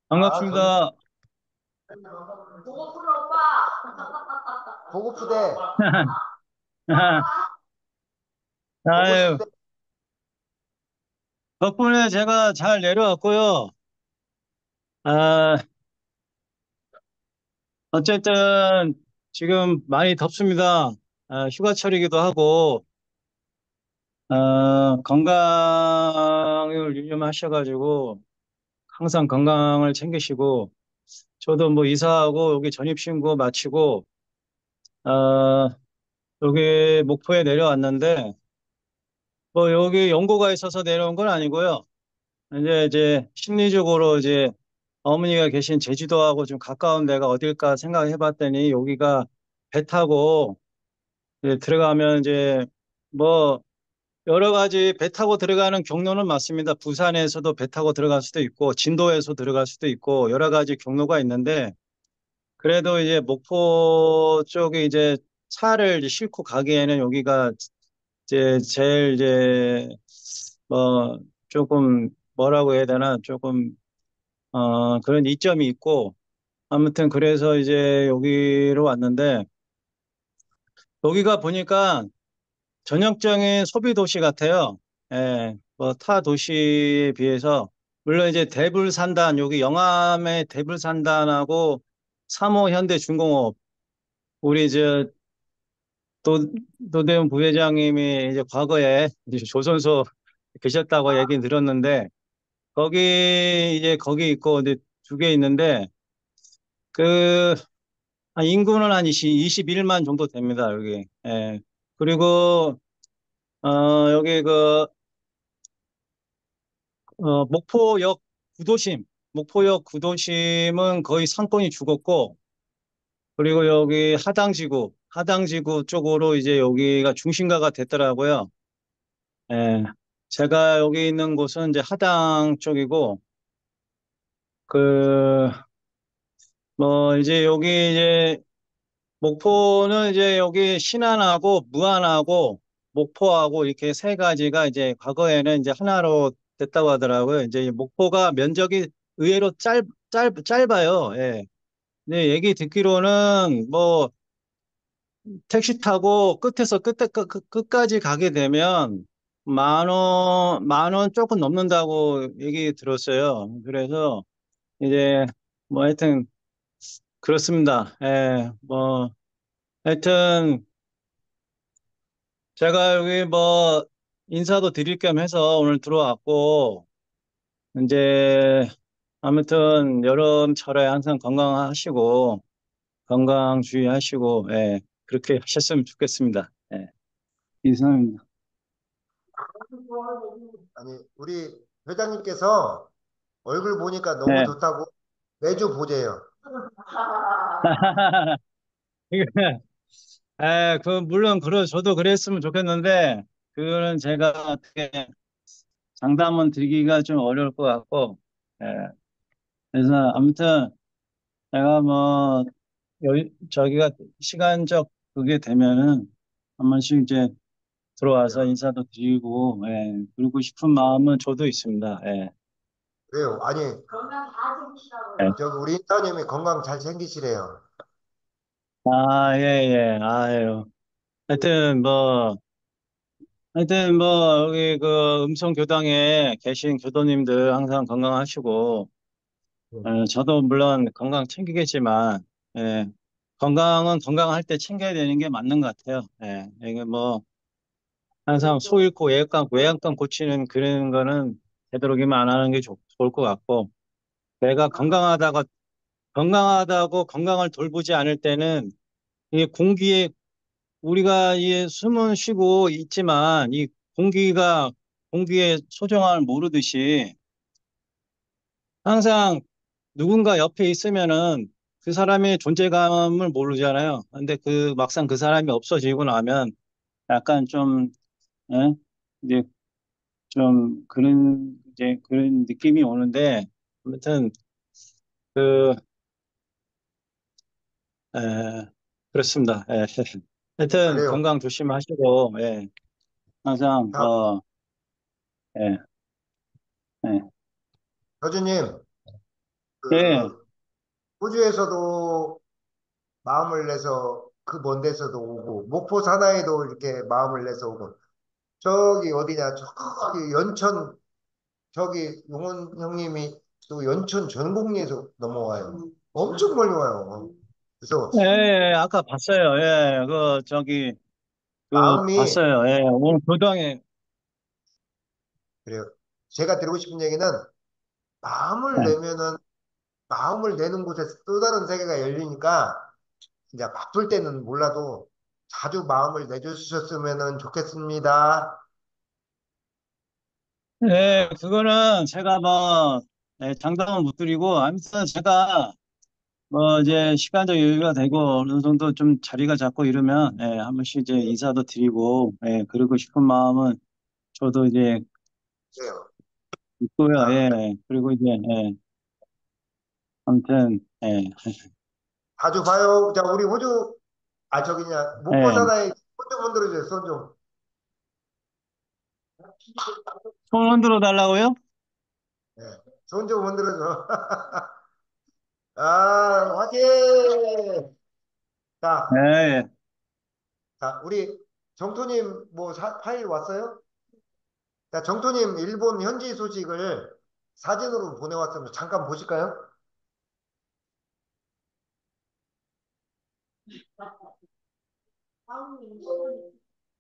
반갑습니다. 보고 풀어 오빠. 보고프대. 아유, 보고프대. 덕분에 제가 잘 내려왔고요. 아, 어쨌든 지금 많이 덥습니다. 휴가철이기도 하고, 건강을 유념하셔가지고 항상 건강을 챙기시고, 저도 뭐 이사하고 여기 전입신고 마치고, 어, 여기 목포에 내려왔는데, 뭐 여기 연고가 있어서 내려온 건 아니고요. 이제 심리적으로 이제 어머니가 계신 제주도하고 좀 가까운 데가 어딜까 생각해 봤더니 여기가 배 타고 이제 들어가면 이제 뭐 여러 가지 배 타고 들어가는 경로는 맞습니다. 부산에서도 배 타고 들어갈 수도 있고 진도에서 들어갈 수도 있고 여러 가지 경로가 있는데 그래도 이제 목포 쪽에 이제 차를 이제 싣고 가기에는 여기가 이제 제일 이제 뭐 조금 뭐라고 해야 되나 조금 그런 이점이 있고 아무튼 그래서 이제 여기로 왔는데 여기가 보니까 전형적인 소비 도시 같아요. 예, 뭐 타 도시에 비해서 물론 이제 대불산단 여기 영암의 대불산단하고 3호 현대중공업 우리 저 도, 도대훈 부회장님이 이제 과거에 이제 조선소 계셨다고 얘기 들었는데 거기 있고 이제 두 개 있는데 그 인구는 한 21만 정도 됩니다 여기. 예. 그리고 여기 목포역 구도심 목포역 구도심은 거의 상권이 죽었고 그리고 여기 하당지구 쪽으로 이제 여기가 중심가가 됐더라고요. 예. 제가 여기 있는 곳은 이제 하당 쪽이고, 그, 뭐, 이제 여기 이제, 목포는 이제 여기 신안하고 무안하고 목포하고 이렇게 세 가지가 이제 과거에는 이제 하나로 됐다고 하더라고요. 이제 목포가 면적이 의외로 짧아요. 예. 근데 얘기 듣기로는 뭐, 택시 타고 끝까지 가게 되면 만 원 조금 넘는다고 얘기 들었어요. 그래서 이제 뭐 하여튼 그렇습니다. 예, 뭐 하여튼 제가 여기 뭐 인사도 드릴 겸 해서 오늘 들어왔고 이제 아무튼 여름철에 항상 건강하시고 건강 주의하시고 예, 그렇게 하셨으면 좋겠습니다. 예, 이상입니다. 아니, 우리 회장님께서 얼굴 보니까 너무 네. 좋다고 매주 보재요. 물론, 저도 그랬으면 좋겠는데, 그거는 제가 어떻게 장담은 드리기가 좀 어려울 것 같고, 예, 그래서 아무튼, 제가 뭐, 저기가 시간적 그게 되면은, 한 번씩 이제 들어와서 인사도 드리고, 예, 그러고 싶은 마음은 저도 있습니다. 예. 그래요. 아니, 건강 다 챙기시라고요. 예. 저기 우리 인사님이 건강 잘 챙기시래요. 예, 예, 아유. 하여튼 뭐, 여기 음성 교당에 계신 교도님들 항상 건강하시고, 저도 물론 건강 챙기겠지만, 예, 건강은 건강할 때 챙겨야 되는 게 맞는 것 같아요. 예, 이게 뭐, 항상 속 잃고 외양간 고치는 그런 거는 되도록이면 안 하는 게 좋을 것 같고, 내가 건강하다고 건강을 돌보지 않을 때는, 이 우리가 이 숨은 쉬고 있지만, 공기의 소중함을 모르듯이, 항상 누군가 옆에 있으면은 그 사람의 존재감을 모르잖아요. 근데 막상 그 사람이 없어지고 나면 약간 좀, 예? 이제 이제 그런 느낌이 오는데, 아무튼, 그, 에, 그렇습니다. 예. 하여튼 그래요. 건강 조심하시고, 예. 항상, 자, 예, 예. 교주님, 예, 그 호주에서도 마음을 내서 그 먼 데서도 오고 목포 사나이도 이렇게 마음을 내서 오고 저기 어디냐 저기 연천 저기 용원 형님이 또 연천 전곡리에서 넘어와요. 엄청 멀리 와요. 그래서 예, 예, 아까 봤어요. 예, 마음이 봤어요. 예, 오늘 교당에, 그래요. 제가 드리고 싶은 얘기는 마음을 예. 내면은 마음을 내는 곳에서 또 다른 세계가 열리니까 이제 바쁠 때는 몰라도 자주 마음을 내주셨으면 좋겠습니다. 네, 그거는 제가 뭐, 네, 장담은 못 드리고, 아무튼 제가 뭐 이제 시간적 여유가 되고 어느 정도 좀 자리가 잡고 이러면, 예, 한 번씩 이제 인사도 드리고, 예, 그러고 싶은 마음은 저도 이제 그래요. 있고요, 자, 예, 그리고 이제, 예, 아무튼, 예, 자주 봐요. 자, 우리 호주, 저기냐, 목포 예. 사나이 손 좀 흔들어줘요, 손 좀. 손 흔들어 달라고요? 예, 손 좀 흔들어줘. 아, 화이팅! 자, 예. 자, 우리 정토님 뭐 파일 왔어요? 자, 정토님 일본 현지 소식을 사진으로 보내왔으면 잠깐 보실까요?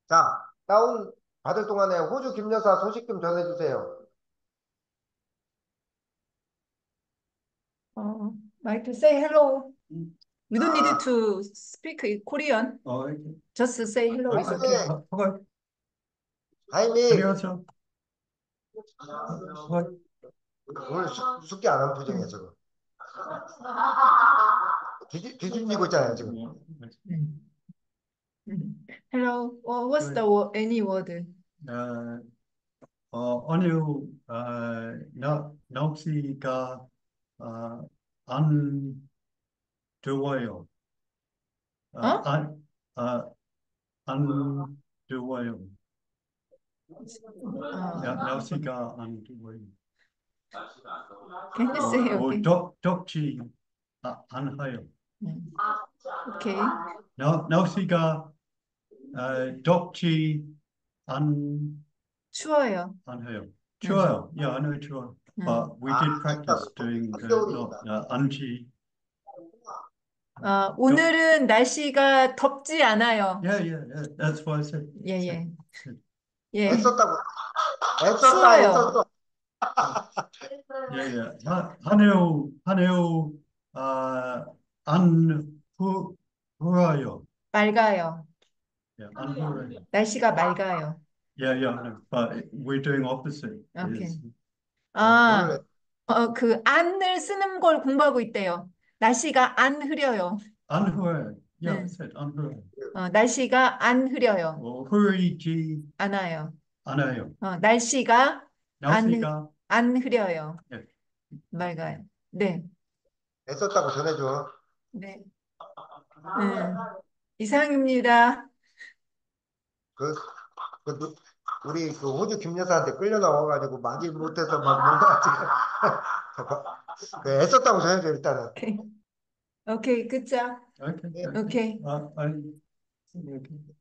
자, 다운 받을 동안에 호주 김 여사 소식 좀 전해주세요. Like to say hello. You don't need 아, to speak in Korean. 이렇게. Just say hello is okay. 하이미, 허가, 하이미, 안녕하세요. 허가, 오늘 숙기 안 한 표정이야, 저거. 뒤집히고 있잖아요, 지금. Mm. Mm. Hello. What's the any word? 어, 오늘 날씨가 안 더워요. 어? 안 더워요. 어, 날씨가 안 더워요. can you say again? 덥지 않아요. Okay. 날씨가 덥지 추워요. 않아요. 추워요. Yeah, I know 추워요. But we did practice doing the 한겨울입니다. 안지. 오늘은 날씨가 덥지 않아요. Yeah. That's what I said. 예. 예. 애썼다고. 애썼다, 추워요. 애썼어. Yeah. 하네요. 안 후워요. 맑아요. Yeah, 안 후워요. 날씨가 맑아요. Yeah, I know. But we're doing opposite. Okay. Is- 오늘 그 안을 쓰는 걸 공부하고 있대요. 날씨가 안 흐려요. 안 후워요. Yeah, I 네. said 안 후워요. 날씨가 안 흐려요. 흐리지 않아요. 않아요. 날씨가 날씨가 안 흐려요. 네. 맑아요. 네. 애썼다고 전해줘. 네. 이상입니다. 그, 우리 그 호주 김 여사한테 끌려 나와가지고 막이 못해서 막 뭔가 지금 애썼다고 전해줘 일단은. 오케이, good job. Okay. 오케이, Okay.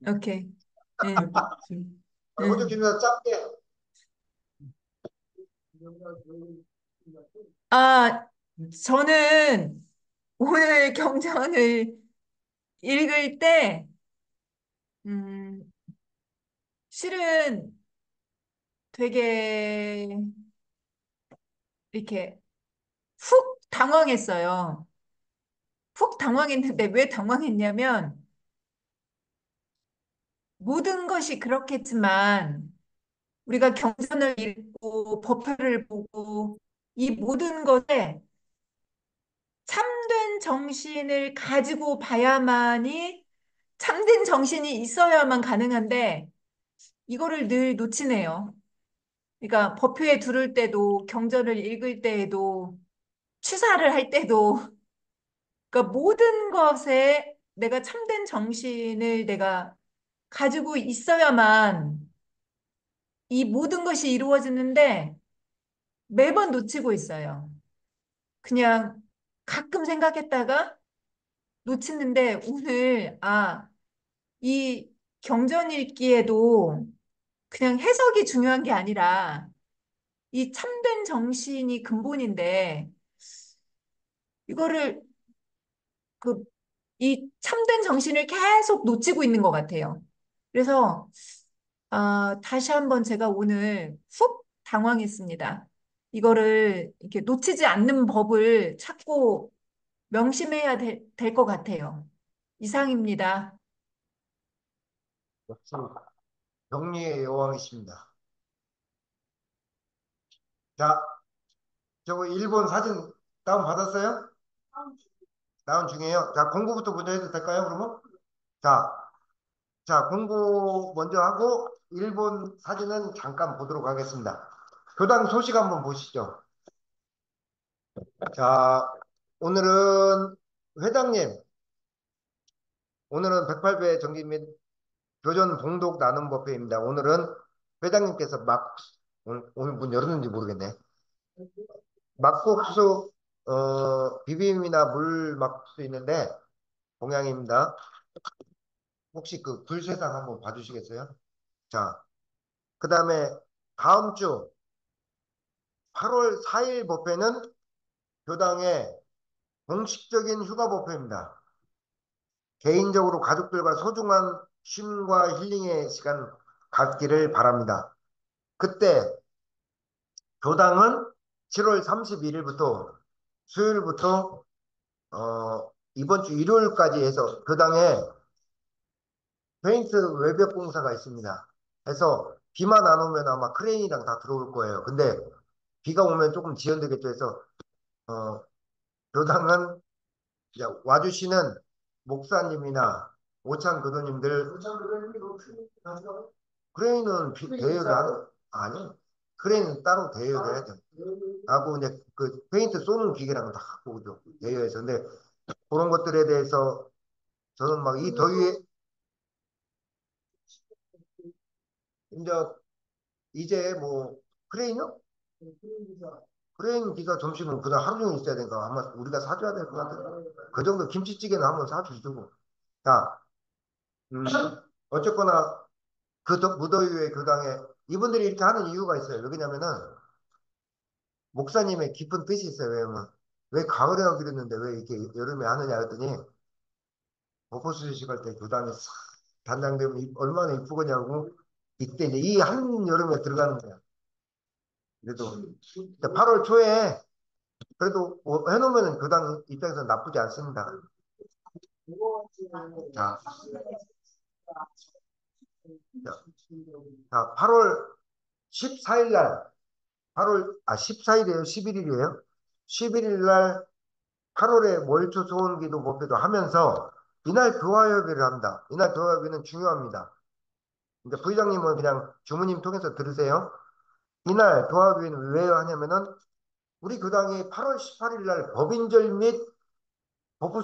오케이. 네. 호주 김 여사 짧게. 저는 오늘 경전을 읽을 때, 실은 되게 이렇게 훅 당황했어요. 훅 당황했는데 왜 당황했냐면 모든 것이 그렇겠지만 우리가 경전을 읽고 법화를 보고 이 모든 것에 참된 정신을 가지고 봐야만이 참된 정신이 있어야만 가능한데 이거를 늘 놓치네요. 그러니까 법회에 들을 때도 경전을 읽을 때에도 취사를 할 때도 그러니까 모든 것에 내가 참된 정신을 내가 가지고 있어야만 이 모든 것이 이루어지는데 매번 놓치고 있어요. 그냥 가끔 생각했다가 놓치는데 오늘 이 경전 읽기에도 그냥 해석이 중요한 게 아니라 이 참된 정신이 근본인데 이거를 이 참된 정신을 계속 놓치고 있는 것 같아요. 그래서 다시 한번 제가 오늘 훅 당황했습니다. 이거를 이렇게 놓치지 않는 법을 찾고 명심해야 될 것 같아요. 이상입니다. 역시 정리의 여왕이십니다. 자, 저거 일본 사진 다운 받았어요? 다운 중이에요. 자, 공부부터 먼저 해도 될까요, 그러면? 자, 공부 먼저 하고 일본 사진은 잠깐 보도록 하겠습니다. 교당 소식 한번 보시죠. 자, 오늘은 회장님, 오늘은 108회 정기 및 교전 봉독 나눔 법회입니다. 오늘은 회장님께서 오늘 문 열었는지 모르겠네. 막국수, 비빔이나 물 막국수 있는데, 동양입니다. 혹시 그 불세상 한번 봐주시겠어요? 자, 그 다음에 다음 주 8월 4일 법회는 교당의 공식적인 휴가 법회입니다. 개인적으로 가족들과 소중한 쉼과 힐링의 시간 갖기를 바랍니다. 그때 교당은 7월 31일부터 수요일부터 이번 주 일요일까지 해서 교당에 페인트 외벽 공사가 있습니다. 그래서 비만 안 오면 아마 크레인이랑 다 들어올 거예요. 근데 비가 오면 조금 지연되겠죠. 해서 어, 교당은 이제 와주시는 목사님이나 오찬 교도님들 크레인은 대여를 하는 아니 크레인은 따로 대여를 해야 돼. 하고 이제 그 페인트 쏘는 기계랑은 다 갖고 오죠. 대여해서. 근데 그런 것들에 대해서 저는 막 이 더위에 이제 이제 뭐 크레인요? 크레인 기사 점심은 그냥 하루 종일 있어야 되니까 아마 우리가 사줘야 될 것 같아요. 그 정도 김치찌개는 한번 사주시고. 자, 음, 어쨌거나 무더위의 교당에 이분들이 이렇게 하는 이유가 있어요. 왜냐면은 목사님의 깊은 뜻이 있어요. 왜냐면 왜 가을에 하기로 했는데 왜 이렇게 여름에 하느냐 했더니 버퍼스식 할 때 교당이 싹 단장되면 얼마나 이쁘겠냐고 이때 이제 이 한 여름에 들어가는 거야. 그래도 8월 초에 그래도 뭐 해놓으면 교당 입장에서 나쁘지 않습니다. 자, 자 8월 14일 날 14일이에요? 11일이에요? 11일 날 8월에 월초 소원기도 법회도 하면서 이날 교화협의를 합니다. 이날 교화협의는 중요합니다. 이제 부회장님은 그냥 주무님 통해서 들으세요. 이날 교화협의는 왜 하냐면은 우리 교당이 8월 18일 날 법인절 및 법부